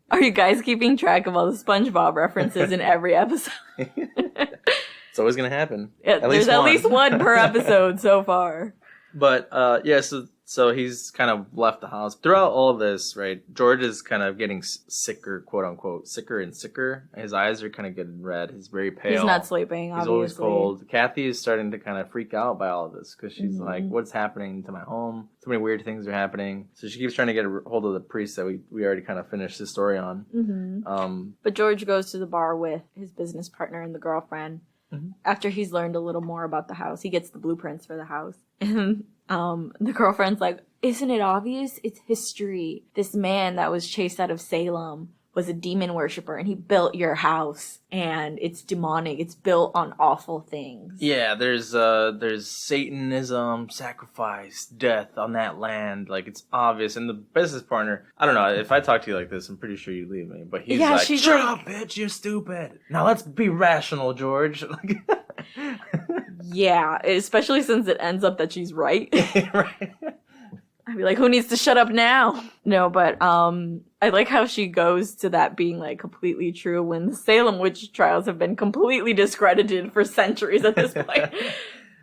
Are you guys keeping track of all the SpongeBob references in every episode? It's always going to happen. Yeah, there's at least one per episode so far. But, so he's kind of left the house. Throughout all of this, right, George is kind of getting sicker, quote unquote, sicker and sicker. His eyes are kind of getting red. He's very pale. He's not sleeping, obviously. He's always cold. Kathy is starting to kind of freak out by all of this because she's like, what's happening to my home? Too many weird things are happening. So she keeps trying to get a hold of the priest that we already kind of finished the story on. But George goes to the bar with his business partner and the girlfriend. After he's learned a little more about the house, he gets the blueprints for the house. And the girlfriend's like, isn't it obvious? It's history. This man that was chased out of Salem was a demon worshiper and he built your house and it's demonic. It's built on awful things. Yeah, there's Satanism, sacrifice, death on that land. Like, it's obvious. And the business partner, I don't know, if I talk to you like this, I'm pretty sure you'd leave me. But he's like, shut up, bitch, you're stupid. Now let's be rational, George. Yeah, especially since it ends up that she's right. Right. I'd be like, who needs to shut up now? No, but I like how she goes to that being like completely true when the Salem witch trials have been completely discredited for centuries at this point.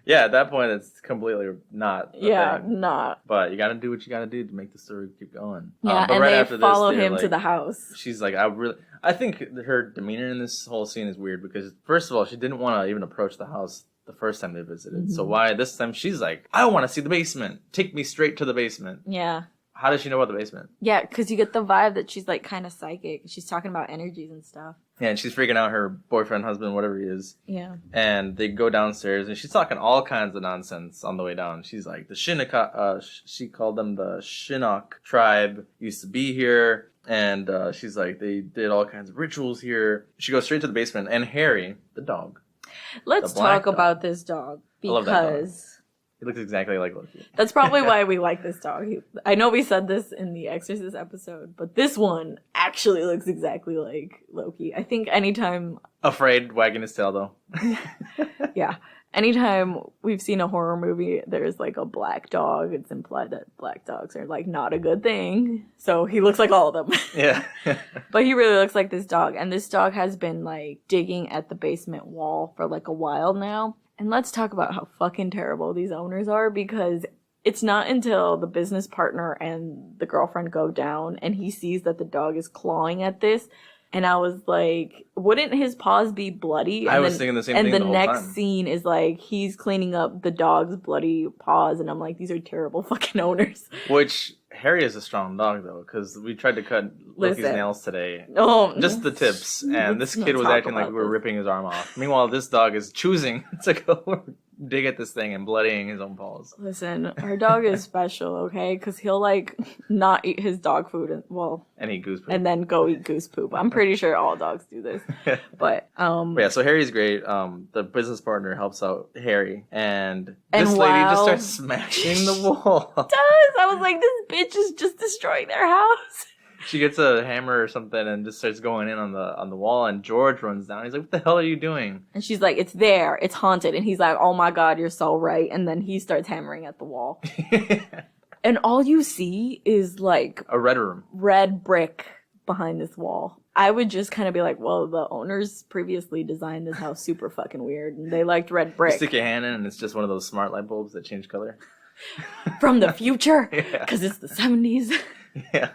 Yeah, at that point it's completely not. Not. But you got to do what you got to do to make the story keep going. Yeah, but and right they after follow this, him like, to the house. She's like, I think her demeanor in this whole scene is weird because first of all, she didn't want to even approach the house the first time they visited. Mm-hmm. So why this time she's like, I want to see the basement. Take me straight to the basement. Yeah. How does she know about the basement? Yeah, because you get the vibe that she's like kind of psychic. She's talking about energies and stuff. Yeah, and she's freaking out her boyfriend, husband, whatever he is. Yeah. And they go downstairs and she's talking all kinds of nonsense on the way down. She's like, the Shinnecock, she called them the Chinook tribe, used to be here. And she's like, they did all kinds of rituals here. She goes straight to the basement. And Harry, the dog. Let's talk about this dog because he looks exactly like Loki. That's probably why we like this dog. I know we said this in the Exorcist episode, but this one actually looks exactly like Loki. I think anytime... Afraid, wagging his tail, though. Yeah. Anytime we've seen a horror movie, there's like a black dog. It's implied that black dogs are like not a good thing. So he looks like all of them. Yeah. But he really looks like this dog. And this dog has been like digging at the basement wall for like a while now. And let's talk about how fucking terrible these owners are, because it's not until the business partner and the girlfriend go down and he sees that the dog is clawing at this. And I was like, wouldn't his paws be bloody? I was thinking the same thing the whole time. And the next scene is like, he's cleaning up the dog's bloody paws. And I'm like, these are terrible fucking owners. Which, Harry is a strong dog, though, because we tried to cut Loki's nails today. Oh, just the tips. And this kid was acting like we were ripping his arm off. Meanwhile, this dog is choosing to go dig at this thing and bloodying his own paws. Listen, our dog is special, okay? Because he'll, like, not eat his dog food and eat goose poop. And then go eat goose poop. I'm pretty sure all dogs do this. But yeah, so Harry's great. The business partner helps out Harry. And this lady just starts smashing the wall. Does. I was like, this bitch is just destroying their house. She gets a hammer or something and just starts going in on the wall, and George runs down. He's like, what the hell are you doing? And she's like, it's there. It's haunted. And he's like, oh my God, you're so right. And then he starts hammering at the wall. And all you see is like a red room. Red brick behind this wall. I would just kind of be like, well, the owners previously designed this house super fucking weird, and they liked red brick. You stick your hand in and it's just one of those smart light bulbs that change color. From the future? Because it's the 70s. Yeah.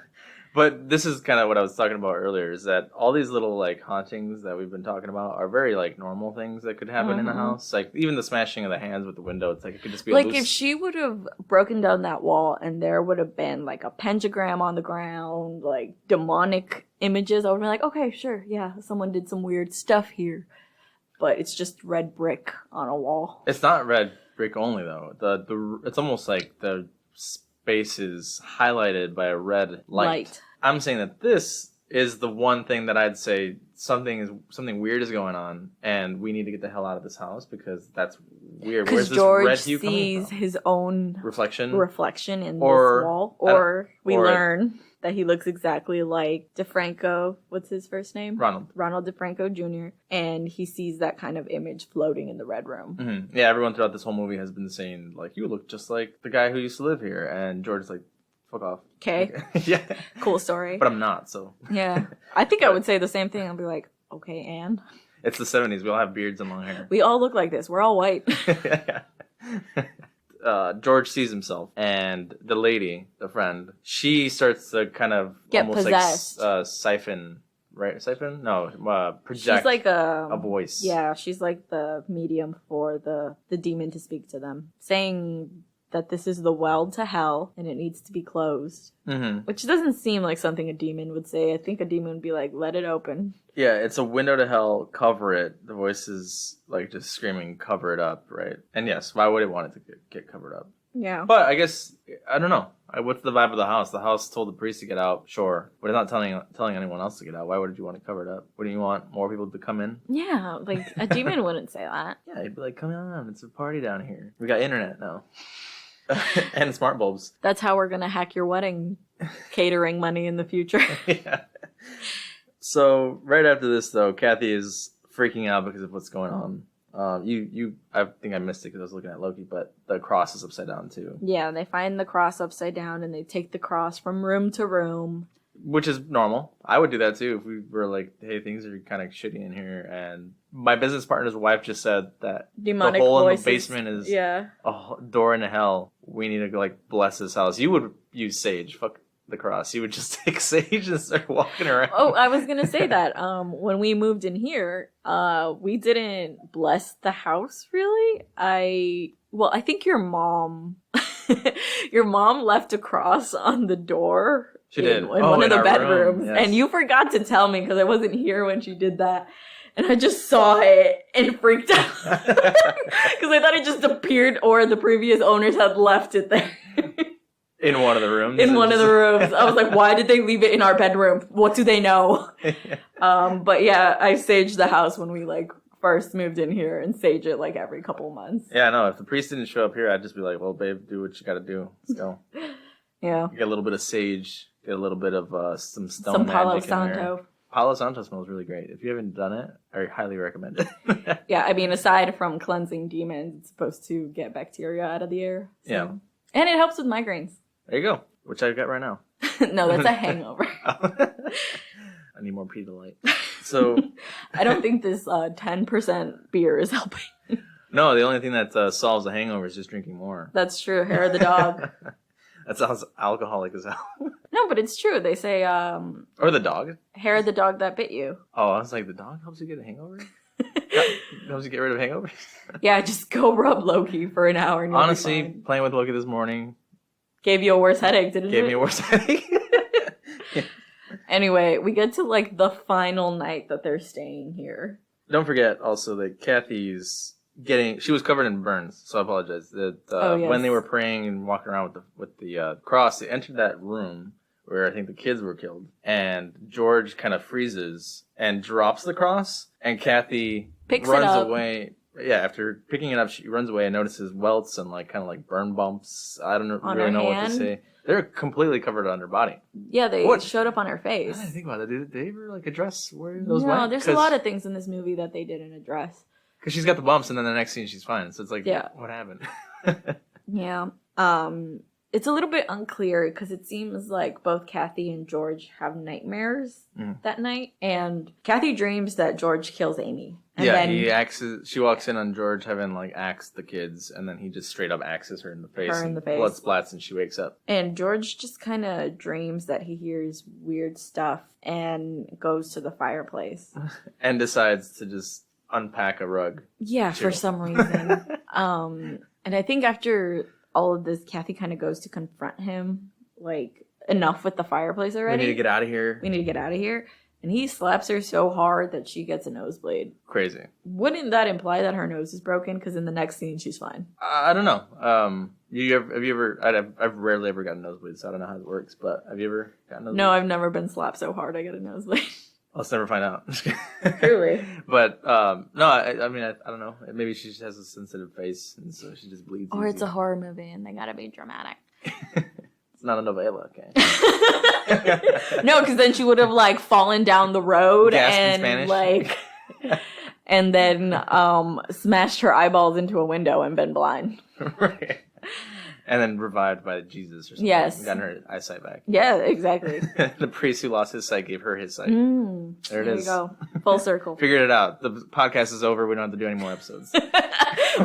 But this is kind of what I was talking about earlier, is that all these little, like, hauntings that we've been talking about are very, like, normal things that could happen in a house. Like, even the smashing of the hands with the window, it's like, it could just be like, if she would have broken down that wall and there would have been, like, a pentagram on the ground, like, demonic images, I would be like, okay, sure, yeah, someone did some weird stuff here. But it's just red brick on a wall. It's not red brick only, though. It's almost like the space is highlighted by a red light. I'm saying that this is the one thing that I'd say something weird is going on, and we need to get the hell out of this house because that's weird. Where's this red hue coming from? George sees his own reflection in this wall, or we learn that he looks exactly like DeFranco. What's his first name? Ronald DeFranco Jr. And he sees that kind of image floating in the red room. Mm-hmm. Yeah, everyone throughout this whole movie has been saying, like, you look just like the guy who used to live here. And George's like, fuck off. Okay. Yeah. Cool story. But I'm not, so. Yeah. I think I would say the same thing. I'd be like, okay, Anne. It's the 70s. We all have beards and long hair. We all look like this. We're all white. Yeah. George sees himself, and the lady, the friend, she starts to kind of get almost possessed. Like siphon, right? Siphon? No, project. She's like a voice. Yeah, she's like the medium for the demon to speak to them, saying that this is the well to hell and it needs to be closed. Mm-hmm. Which doesn't seem like something a demon would say. I think a demon would be like, let it open. Yeah, it's a window to hell, cover it. The voice is like just screaming, cover it up, right? And yes, why would it want it to get covered up? Yeah. But I guess, I don't know. What's the vibe of the house? The house told the priest to get out, sure, but it's not telling anyone else to get out. Why would you want to cover it up? Wouldn't you want more people to come in? Yeah, like a demon wouldn't say that. Yeah, he'd be like, come on, it's a party down here. We got internet now. And smart bulbs. That's how we're going to hack your wedding catering money in the future. Yeah. So right after this, though, Kathy is freaking out because of what's going on. I think I missed it because I was looking at Loki, but the cross is upside down too. Yeah, they find the cross upside down and they take the cross from room to room. Which is normal. I would do that too if we were like, hey, things are kind of shitty in here. And my business partner's wife just said that Demonic the hole voices. in the basement is a door into hell. We need to like bless this house. You would use sage. Fuck the cross. You would just take sage and start walking around. Oh, I was going to say that. When we moved in here, we didn't bless the house really. I think your mom left a cross on the door. She did. In one of the bedrooms. Yes. And you forgot to tell me because I wasn't here when she did that. And I just saw it and freaked out. Because I thought it just appeared or the previous owners had left it there. In one of the rooms? In one of the rooms. I was like, why did they leave it in our bedroom? What do they know? But yeah, I saged the house when we like first moved in here and sage it like every couple months. Yeah, no, if the priest didn't show up here, I'd just be like, well, babe, do what you gotta do. Let's go. Yeah. Get a little bit of sage, get a little bit of some stone some magic Palo in there. Santo. Palo Santo smells really great. If you haven't done it, I highly recommend it. Yeah, I mean, aside from cleansing demons, it's supposed to get bacteria out of the air. So. Yeah. And it helps with migraines. There you go. Which I've got right now. No, that's a hangover. I need more Pedialyte. So I don't think this 10% beer is helping. No, the only thing that solves the hangover is just drinking more. That's true. Hair of the dog. That sounds alcoholic as hell. No, but it's true. They say or the dog. Hair of the dog that bit you. Oh, I was like, the dog helps you get a hangover? Helps you get rid of hangovers? Yeah, just go rub Loki for an hour and you'll Honestly, be fine. playing with Loki this morning gave you a worse headache, didn't it? gave me a worse headache. Yeah. Anyway, we get to like the final night that they're staying here. Don't forget also that Kathy's she was covered in burns, so I apologize. That Yes. When they were praying and walking around with the cross, they entered that room where I think the kids were killed, and George kind of freezes and drops the cross, and Kathy Picks runs it up. away. Yeah, after picking it up, she runs away and notices welts and like kind of like burn bumps. I don't On really her know what to hand? say. They're completely covered on her body. Yeah, they What? showed up on her I face. didn't think about that. Did they ever like address where those No, went? there's a lot of things in this movie that they didn't address. Because she's got the bumps, and then the next scene she's fine. So it's like, Yeah. what happened? Yeah. It's a little bit unclear because it seems like both Kathy and George have nightmares that night. And Kathy dreams that George kills Amy. And Yeah, then she walks in on George having like axed the kids, and then he just straight up axes her in the face. Her in and the face. Blood splats, and she wakes up. And George just kind of dreams that he hears weird stuff and goes to the fireplace. And decides to just unpack a rug. Yeah, Too. for some reason. And I think after all of this, Kathy kind of goes to confront him. Like, enough with the fireplace already. We need to get out of here. We need to get out of here. And he slaps her so hard that she gets a nosebleed. Crazy. Wouldn't that imply that her nose is broken? Because in the next scene, she's fine. I don't know. Have you ever? I've rarely ever gotten nosebleeds, so I don't know how it works. But have you ever gotten nosebleeds? No, I've never been slapped so hard I get a nosebleed. Let's never find out. Truly. But no, I mean, I don't know. Maybe she just has a sensitive face, and so she just bleeds. Or it's easy. a horror movie and they gotta be dramatic. It's not a novella, okay? No, because then she would have like fallen down the road Gasped in and Spanish? like, and then smashed her eyeballs into a window and been blind. Right. And then revived by Jesus or something. Yes. And gotten her eyesight back. Yeah, exactly. The priest who lost his sight gave her his sight. There it is. You go. Full circle. Figured it out. The podcast is over. We don't have to do any more episodes.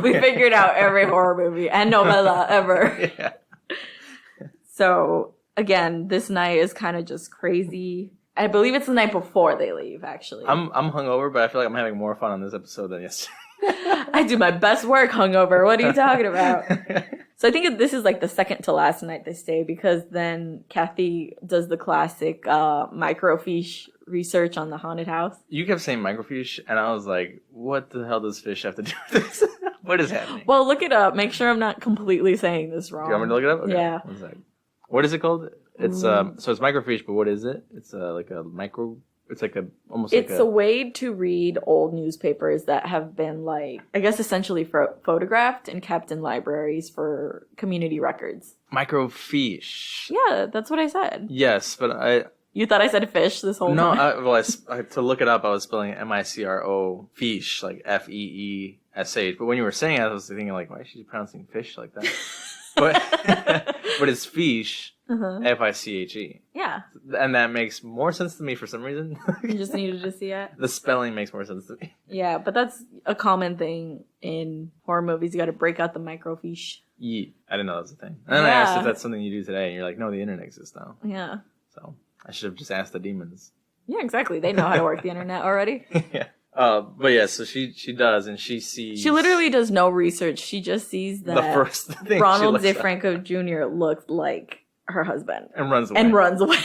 We figured out every horror movie and novella ever. Yeah. So, again, this night is kind of just crazy. I believe it's the night before they leave, actually. I'm hungover, but I feel like I'm having more fun on this episode than yesterday. I do my best work hungover. What are you talking about? So I think this is like the second to last night they stay because then Kathy does the classic microfiche research on the haunted house. You kept saying microfiche, and I was like, what the hell does fish have to do with this? What is happening? Well, look it up. Make sure I'm not completely saying this wrong. Do you want me to look it up? Okay. Yeah. 1 second. What is it called? It's so it's microfiche, but what is it? It's like a micro. It's like a almost. It's like a way to read old newspapers that have been like, I guess, essentially photographed and kept in libraries for community records. microfiche. Yeah, that's what I said. Yes, but You thought I said fish this whole time? No, to look it up, I was spelling MICRO fiche, like FEESH. But when you were saying it, I was thinking like, why is she pronouncing fish like that? but it's fiche, FICHE. Yeah. And that makes more sense to me for some reason. You just needed to see it? The spelling makes more sense to me. Yeah, but that's a common thing in horror movies. You got to break out the microfiche. Yeah, I didn't know that was a thing. And then I asked if that's something you do today, and you're like, no, the internet exists now. Yeah. So I should have just asked the demons. Yeah, exactly. They know how to work the internet already. Yeah. But yeah, so she does, and she sees. She literally does no research. She just sees that the first thing Ronald DeFranco Jr. looks like her husband. And runs away.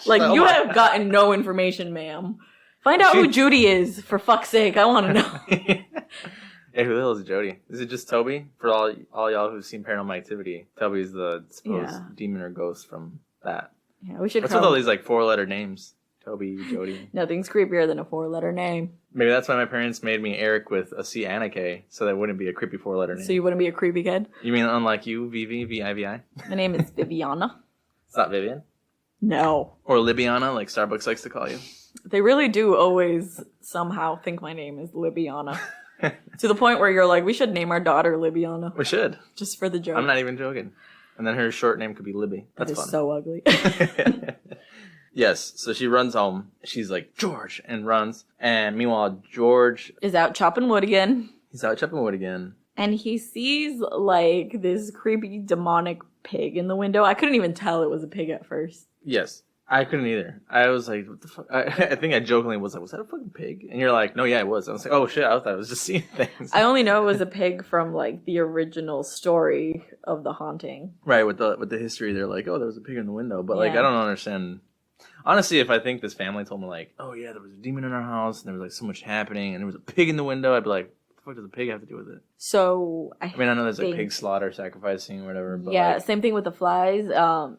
Like, Oh you my have gotten no information, ma'am. Find out who Judy is, for fuck's sake. I want to know. Yeah, who the hell is Jody? Is it just Toby? For all y'all who've seen Paranormal Activity, Toby's the supposed demon or ghost from that. Yeah, we should. What's with all these like 4-letter names? Toby, Jody. Nothing's creepier than a 4-letter name. Maybe that's why my parents made me Eric with a C and a K, so that wouldn't be a creepy 4-letter name. So you wouldn't be a creepy kid? You mean unlike you, Vivi, V-I-V-I? My name is Viviana. It's not Vivian? No. Or Libiana, like Starbucks likes to call you? They really do always somehow think my name is Libiana. To the point where you're like, we should name our daughter Libiana. We should. Just for the joke. I'm not even joking. And then her short name could be Libby. That's fun. So ugly. Yes, so she runs home. She's like, George, and runs. And meanwhile, George is out chopping wood again. He's out chopping wood again. And he sees, like, this creepy demonic pig in the window. I couldn't even tell it was a pig at first. Yes. I couldn't either. I was like, what the fuck? I think I jokingly was like, was that a fucking pig? And you're like, no, yeah, it was. I was like, oh shit, I thought I was just seeing things. I only know it was a pig from like the original story of The Haunting. Right, with the history, they're like, oh, there was a pig in the window. But like, I don't understand. Honestly, if I think this family told me like, oh yeah, there was a demon in our house and there was like so much happening and there was a pig in the window, I'd be like, what the fuck does a pig have to do with it? So I mean, I know there's like pig slaughter, sacrificing, or whatever. But yeah, like, same thing with the flies.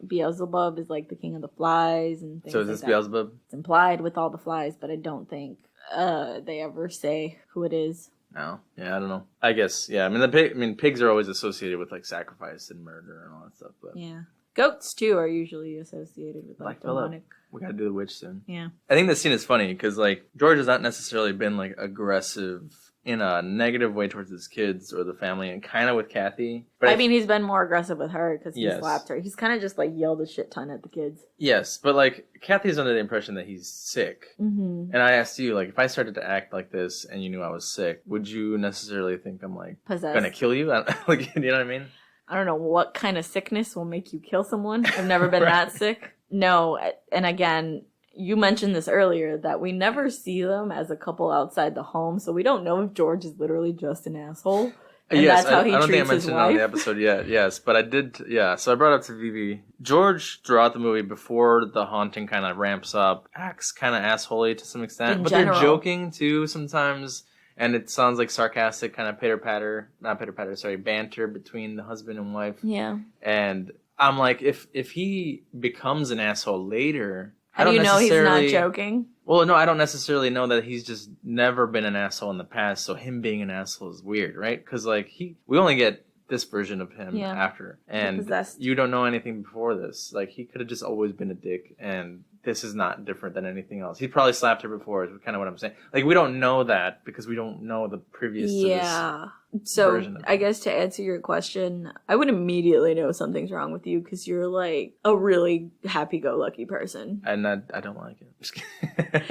Beelzebub is like the king of the flies and things. So is this like Beelzebub? It's implied with all the flies, but I don't think they ever say who it is. No, yeah, I don't know. I guess, yeah. I mean, pigs are always associated with like sacrifice and murder and all that stuff. But yeah, goats too are usually associated with like demonic. We gotta do the witch soon. Yeah, I think this scene is funny because like George has not necessarily been like aggressive in a negative way towards his kids or the family, and kind of with Kathy. But I mean, he's been more aggressive with her because he slapped her. He's kind of just like yelled a shit ton at the kids. Yes, but like Kathy's under the impression that he's sick. Mm-hmm. And I asked you, like, if I started to act like this and you knew I was sick, would you necessarily think I'm like possessed, gonna kill you? Like, you know what I mean? I don't know what kind of sickness will make you kill someone. I've never been that sick. No, and again, you mentioned this earlier, that we never see them as a couple outside the home, so we don't know if George is literally just an asshole. And yes, that's how he I don't treats think I his mentioned wife. it on the episode yet. Yes, but I did. Yeah, so I brought up to Vivi. George, throughout the movie, before the haunting kind of ramps up, acts kind of assholey to some extent. But they're joking too sometimes, and it sounds like sarcastic, kind of banter between the husband and wife. Yeah. And I'm like, if he becomes an asshole later, how do you know he's not joking? Well, no, I don't necessarily know that he's just never been an asshole in the past, so him being an asshole is weird, right? Because, like, we only get this version of him after, and you don't know anything before this. Like, he could have just always been a dick, and this is not different than anything else. He probably slapped her before, is kind of what I'm saying. Like, we don't know that because we don't know the previous to this. So, I guess to answer your question, I would immediately know something's wrong with you because you're like a really happy-go-lucky person. And I don't like it. Just kidding.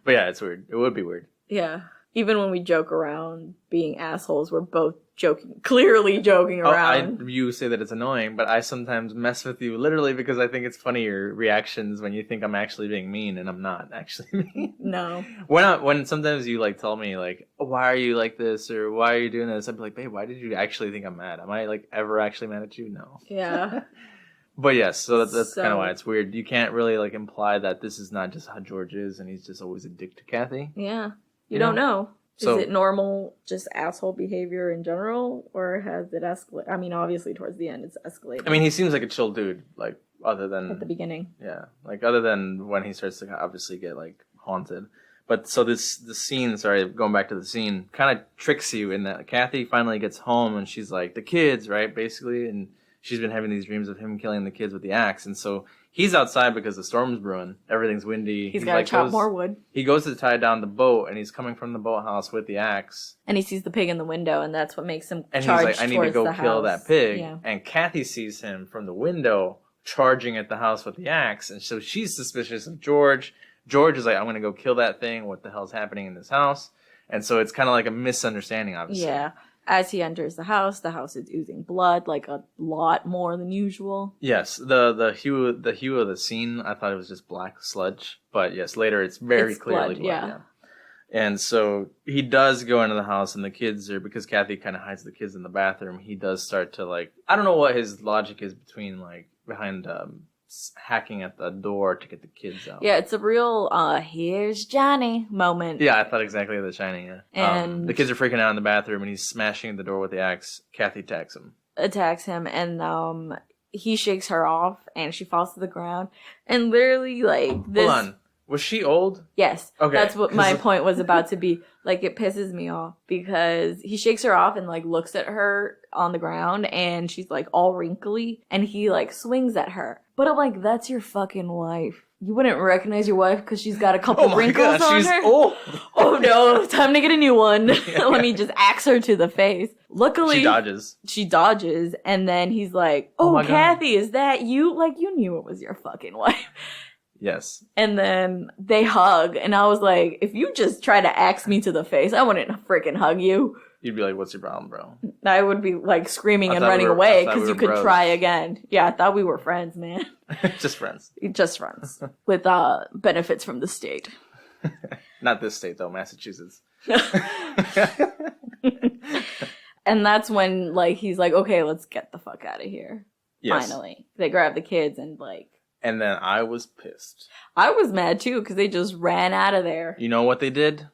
But yeah, it's weird. It would be weird. Yeah. Even when we joke around being assholes, we're both clearly joking around. You say that it's annoying, but I sometimes mess with you literally because I think it's funny your reactions when you think I'm actually being mean and I'm not actually mean. No. When sometimes you like tell me like, why are you like this or why are you doing this? I'd be like, babe, why did you actually think I'm mad? Am I like ever actually mad at you? No. Yeah. But yes, so that's kind of why it's weird. You can't really like imply that this is not just how George is and he's just always a dick to Kathy. Yeah. You don't know. Is it normal, just asshole behavior in general, or has it escalated? I mean, obviously, towards the end, it's escalated. I mean, he seems like a chill dude. Like, other than at the beginning. Yeah, like other than when he starts to obviously get like haunted. But so the scene, sorry, going back to the scene, kind of tricks you in that Kathy finally gets home and she's like, the kids, right, basically, and she's been having these dreams of him killing the kids with the axe, and so he's outside because the storm's brewing, everything's windy. He's got to chop more wood. He goes to tie down the boat, and he's coming from the boathouse with the axe. And he sees the pig in the window, and that's what makes him and charge he's like, I need to go kill that pig. Yeah. And Kathy sees him from the window charging at the house with the axe, and so she's suspicious of George. George is like, I'm going to go kill that thing. What the hell's happening in this house? And so it's kind of like a misunderstanding, obviously. Yeah. As he enters the house is oozing blood, like a lot more than usual. Yes. The hue of the scene, I thought it was just black sludge. But yes, later it's very clearly blood. Yeah. And so he does go into the house, and the kids are, because Kathy kind of hides the kids in the bathroom, he does start to, like, I don't know what his logic is behind hacking at the door to get the kids out. Yeah, it's a real here's Johnny moment. Yeah, I thought exactly of The Shining. Yeah, and the kids are freaking out in the bathroom, and he's smashing the door with the axe. Kathy attacks him, and he shakes her off, and she falls to the ground, and literally like this. Hold on, was she old? Yes. Okay, that's what my point was about to be. Like, it pisses me off because he shakes her off and like looks at her on the ground, and she's like all wrinkly, and he like swings at her. But I'm like, that's your fucking wife. You wouldn't recognize your wife because she's got a couple wrinkles on she's her? Old. Oh no, time to get a new one. Let me just axe her to the face. Luckily, She dodges, and then he's like, oh Kathy, is that you? Like, you knew it was your fucking wife. Yes. And then they hug, and I was like, if you just try to axe me to the face, I wouldn't freaking hug you. You'd be like, what's your problem, bro? I would be like screaming and running away because you could try again. Yeah, I thought we were friends, man. Just friends. Just friends. With benefits from the state. Not this state, though. Massachusetts. And that's when, like, he's like, okay, let's get the fuck out of here. Yes. Finally. They grab the kids and, like... And then I was pissed. I was mad, too, because they just ran out of there. You know what they did?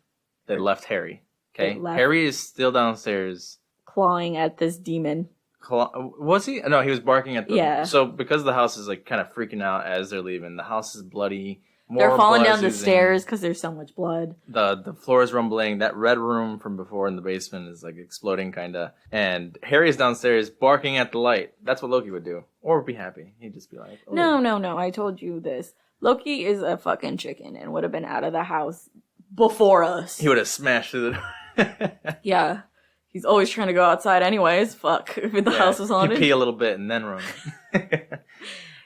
They left Harry. Okay? Harry is still downstairs. Clawing at this demon. Was he? No, he was barking at the... Yeah. So, because the house is, like, kind of freaking out as they're leaving, the house is bloody. They're falling down the stairs because there's so much blood. The floor is rumbling. That red room from before in the basement is like exploding, kind of. And Harry's downstairs barking at the light. That's what Loki would do. Or be happy. He'd just be like, oh. No. I told you this. Loki is a fucking chicken and would have been out of the house before us. He would have smashed through the door. Yeah. He's always trying to go outside anyways. Fuck. If the house was haunted. He'd pee a little bit and then run.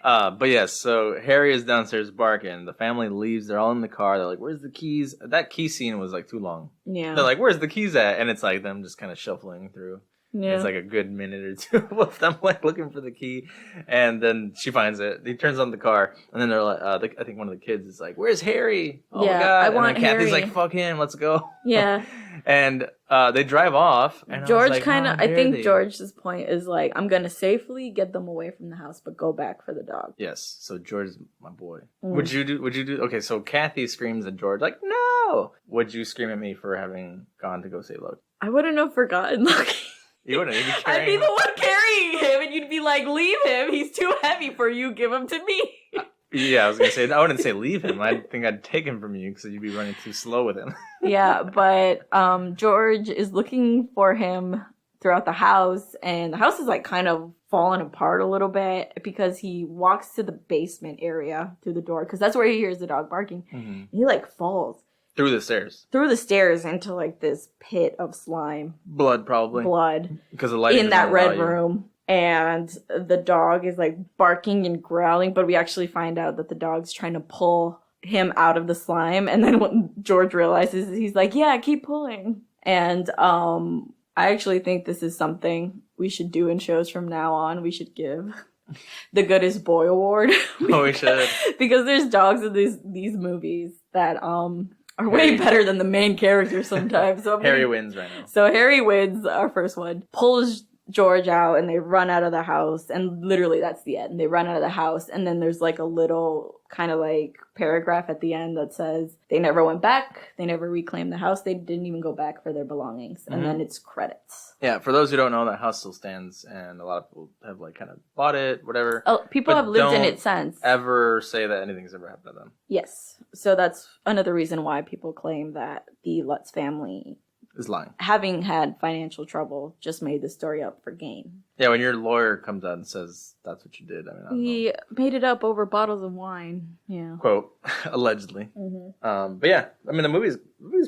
But yes, so Harry is downstairs barking. The family leaves. They're all in the car. They're like, where's the keys? That key scene was like too long. Yeah. They're like, where's the keys at? And it's like them just kind of shuffling through. Yeah. It's like a good minute or two of them like looking for the key. And then she finds it. He turns on the car. And then they're like, I think one of the kids is like, where's Harry? Oh my God. And then Kathy's like, fuck him. Let's go. Yeah. And they drive off. And George I think George's point is like, I'm going to safely get them away from the house, but go back for the dog. Yes. So George is my boy. Would you do? Okay. So Kathy screams at George like, no. Would you scream at me for having gone to go save Loki? I wouldn't have forgotten Loki. You wouldn't. You'd be I'd be the one carrying him, and you'd be like, leave him. He's too heavy for you. Give him to me. Yeah, I was going to say, I wouldn't say leave him. I think I'd take him from you because you'd be running too slow with him. Yeah, but George is looking for him throughout the house, and the house is like kind of falling apart a little bit because he walks to the basement area through the door because that's where he hears the dog barking. Mm-hmm. And he like falls. Through the stairs. Through the stairs into like this pit of slime. Blood, probably. Blood. Because the light in that red room. And the dog is like barking and growling, but we actually find out that the dog's trying to pull him out of the slime. And then when George realizes, he's like, yeah, keep pulling. And I actually think this is something we should do in shows from now on. We should give the Goodest Boy Award. We should. Because there's dogs in these movies that are way better than the main character sometimes. So Harry wins right now. So Harry wins, our first one. Pulls George out and they run out of the house, and literally that's the end. They run out of the house, and then there's like a little kind of like paragraph at the end that says they never went back, they never reclaimed the house, they didn't even go back for their belongings, and then it's credits. Yeah, for those who don't know, that house still stands, and a lot of people have like kind of bought it, whatever. Oh, people have lived in it since. Ever say that anything's ever happened to them? Yes, so that's another reason why people claim that the Lutz family is lying. Having had financial trouble just made the story up for gain. Yeah, when your lawyer comes out and says that's what you did, I don't he made it up over bottles of wine. Yeah. Quote, allegedly. But yeah, I mean, the movie's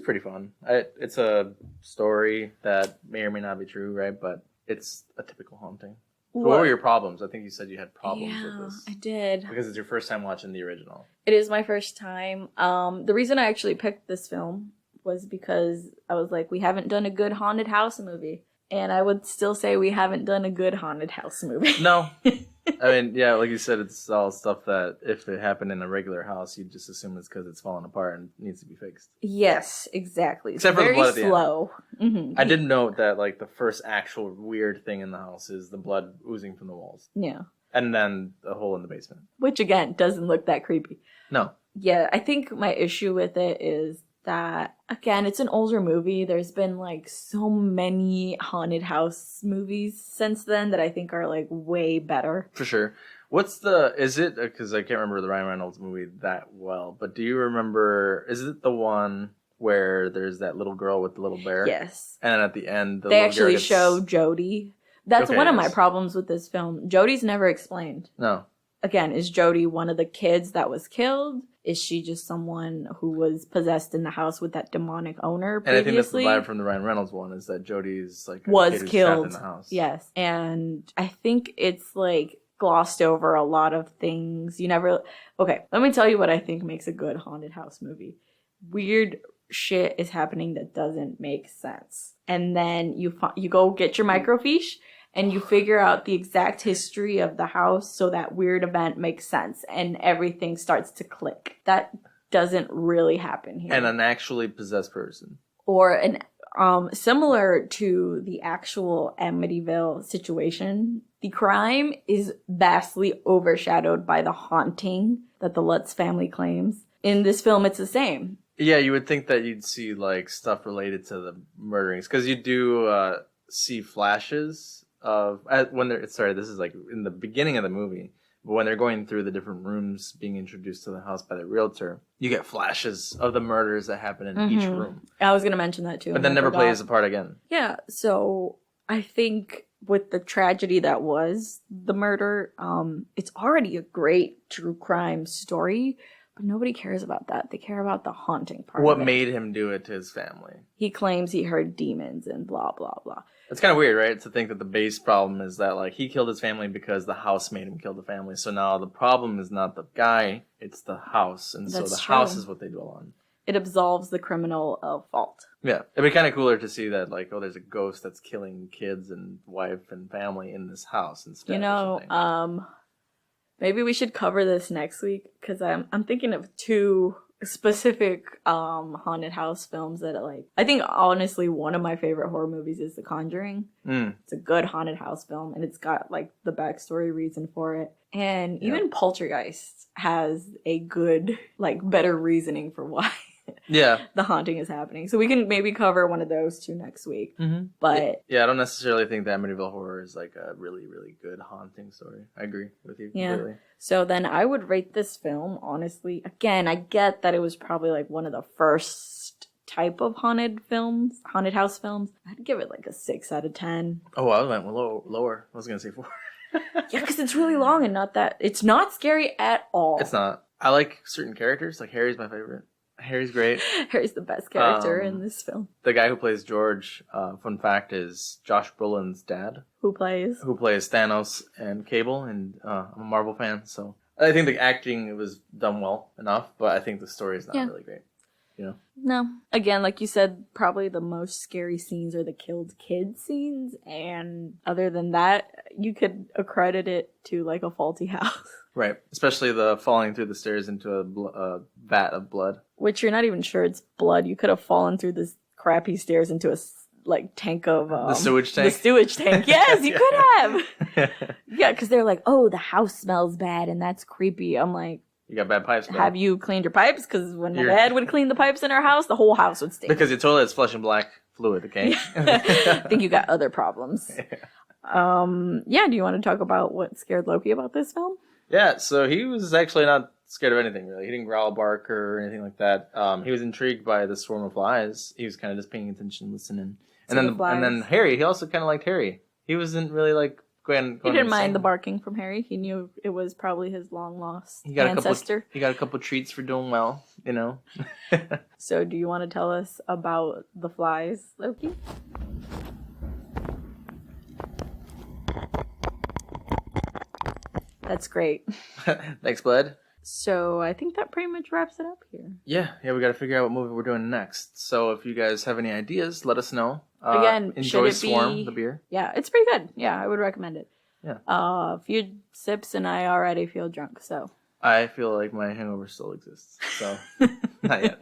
pretty fun. It's a story that may or may not be true, right? But it's a typical haunting. So what were your problems? I think you said you had problems with this. I did. Because it's your first time watching the original. It is my first time. The reason I actually picked this film was because I was like, we haven't done a good haunted house movie. And I would still say we haven't done a good haunted house movie. No. I mean, yeah, like you said, it's all stuff that if it happened in a regular house, you'd just assume it's because it's falling apart and needs to be fixed. Yes, exactly. Except for the blood at the end. Very slow. Mm-hmm. I did note that like the first actual weird thing in the house is the blood oozing from the walls. Yeah. And then the hole in the basement. Which, again, doesn't look that creepy. No. Yeah, I think my issue with it is that, again, it's an older movie. There's been, like, so many haunted house movies since then that I think are, like, way better. For sure. Is it, because I can't remember the Ryan Reynolds movie that well, but do you remember, is it the one where there's that little girl with the little bear? Yes. And then at the end, they actually show Jodie. That's one of my problems with this film. Jodie's never explained. No. Again, is Jodie one of the kids that was killed? Is she just someone who was possessed in the house with that demonic owner previously? And I think that's the vibe from the Ryan Reynolds one, is that Jodie's like was killed in the house. Yes. And I think it's like glossed over a lot of things. Okay, let me tell you what I think makes a good haunted house movie. Weird shit is happening that doesn't make sense. And then you go get your microfiche and you figure out the exact history of the house so that weird event makes sense and everything starts to click. That doesn't really happen here. And an actually possessed person. Or an similar to the actual Amityville situation, the crime is vastly overshadowed by the haunting that the Lutz family claims. In this film, it's the same. Yeah, you would think that you'd see like stuff related to the murderings, because you do see flashes of when they're this is like in the beginning of the movie, but when they're going through the different rooms being introduced to the house by the realtor, you get flashes of the murders that happen in each room. I was going to mention that too. But then never plays a part again. Yeah, so I think with the tragedy that was the murder, it's already a great true crime story, but nobody cares about that. They care about the haunting part. What made him do it to his family? He claims he heard demons and blah, blah, blah. It's kind of weird, right? To think that the base problem is that like he killed his family because the house made him kill the family. So now the problem is not the guy, it's the house. And so the house is what they dwell on. It absolves the criminal of fault. Yeah. It'd be kind of cooler to see that, like, oh, there's a ghost that's killing kids and wife and family in this house instead. You know, maybe we should cover this next week, because I'm thinking of two specific haunted house films that I think honestly one of my favorite horror movies is The Conjuring. It's a good haunted house film, and it's got like the backstory reason for it, and even Poltergeist has a good, like, better reasoning for why the haunting is happening. So we can maybe cover one of those two next week. But yeah, I don't necessarily think that Amityville Horror is like a really, really good haunting story. I agree with you completely. So then I would rate this film, honestly, again, I get that it was probably like one of the first type of haunted house films. I'd give it like a 6 out of 10. Oh, I went lower. I was going to say 4. Yeah, because it's really long and it's not scary at all. It's not. I like certain characters, like Harry's my favorite. Harry's great. Harry's the best character in this film. The guy who plays George, fun fact, is Josh Brolin's dad. Who plays Thanos and Cable, and I'm a Marvel fan, so I think the acting was done well enough, but I think the story is not really great. You know? No. Again, like you said, probably the most scary scenes are the killed kid scenes, and other than that, you could accredit it to like a faulty house. Right. Especially the falling through the stairs into a vat of blood. Which you're not even sure it's blood. You could have fallen through this crappy stairs into like tank of the sewage tank. The sewage tank. Yes, you could have. Yeah, because they're like, oh, the house smells bad, and that's creepy. I'm like, you got bad pipes, bro. Have you cleaned your pipes? Because when my dad would clean the pipes in our house, the whole house would stink. Because your toilet is flushing black fluid, okay? I think you got other problems. Yeah, do you want to talk about what scared Loki about this film? Yeah, so he was actually not scared of anything, really. He didn't growl, bark, or anything like that. He was intrigued by the swarm of flies. He was kind of just paying attention, listening. And then Harry, he also kind of liked Harry. He wasn't really like going He didn't mind the barking from Harry. He knew it was probably his long-lost ancestor. He got a couple treats for doing well, you know. So do you want to tell us about the flies, Loki? That's great. Thanks, bud. So I think that pretty much wraps it up here. Yeah, we got to figure out what movie we're doing next. So if you guys have any ideas, let us know. Again, enjoy Swarm, the beer. Yeah, it's pretty good. Yeah, I would recommend it. Yeah. A few sips and I already feel drunk, so. I feel like my hangover still exists, so not yet.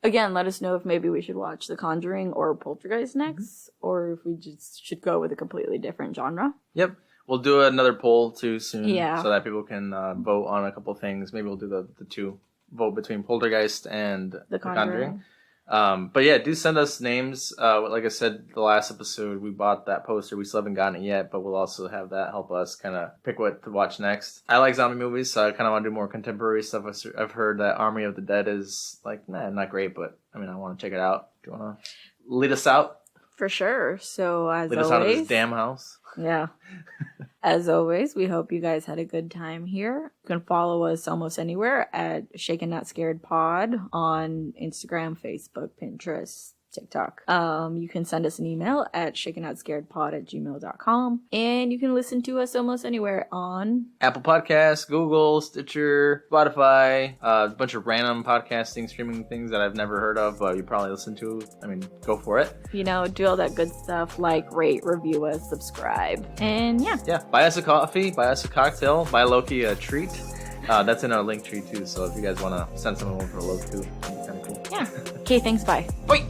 Again, let us know if maybe we should watch The Conjuring or Poltergeist next, or if we just should go with a completely different genre. Yep. We'll do another poll too soon, so that people can vote on a couple things. Maybe we'll do the two vote between Poltergeist and The Conjuring. But yeah, do send us names. Like I said, the last episode we bought that poster. We still haven't gotten it yet, but we'll also have that help us kind of pick what to watch next. I like zombie movies, so I kind of want to do more contemporary stuff. I've heard that Army of the Dead is like, not great, but I mean, I want to check it out. Do you want to lead us out? For sure. So as lead us out of this damn house. Yeah. As always, we hope you guys had a good time here. You can follow us almost anywhere at Shaken Not Scared Pod on Instagram, Facebook, Pinterest, TikTok. You can send us an email at shakennotscaredpod@gmail.com. And you can listen to us almost anywhere on Apple Podcasts, Google, Stitcher, Spotify, a bunch of random podcasting, streaming things that I've never heard of, but you probably listen to. I mean, go for it. You know, do all that good stuff like rate, review us, subscribe. And yeah. Yeah, buy us a coffee, buy us a cocktail, buy Loki a treat. That's in our link tree too, so if you guys want to send someone over for a Loki too, that'd be kind of cool. Yeah. Okay, thanks, bye. Bye!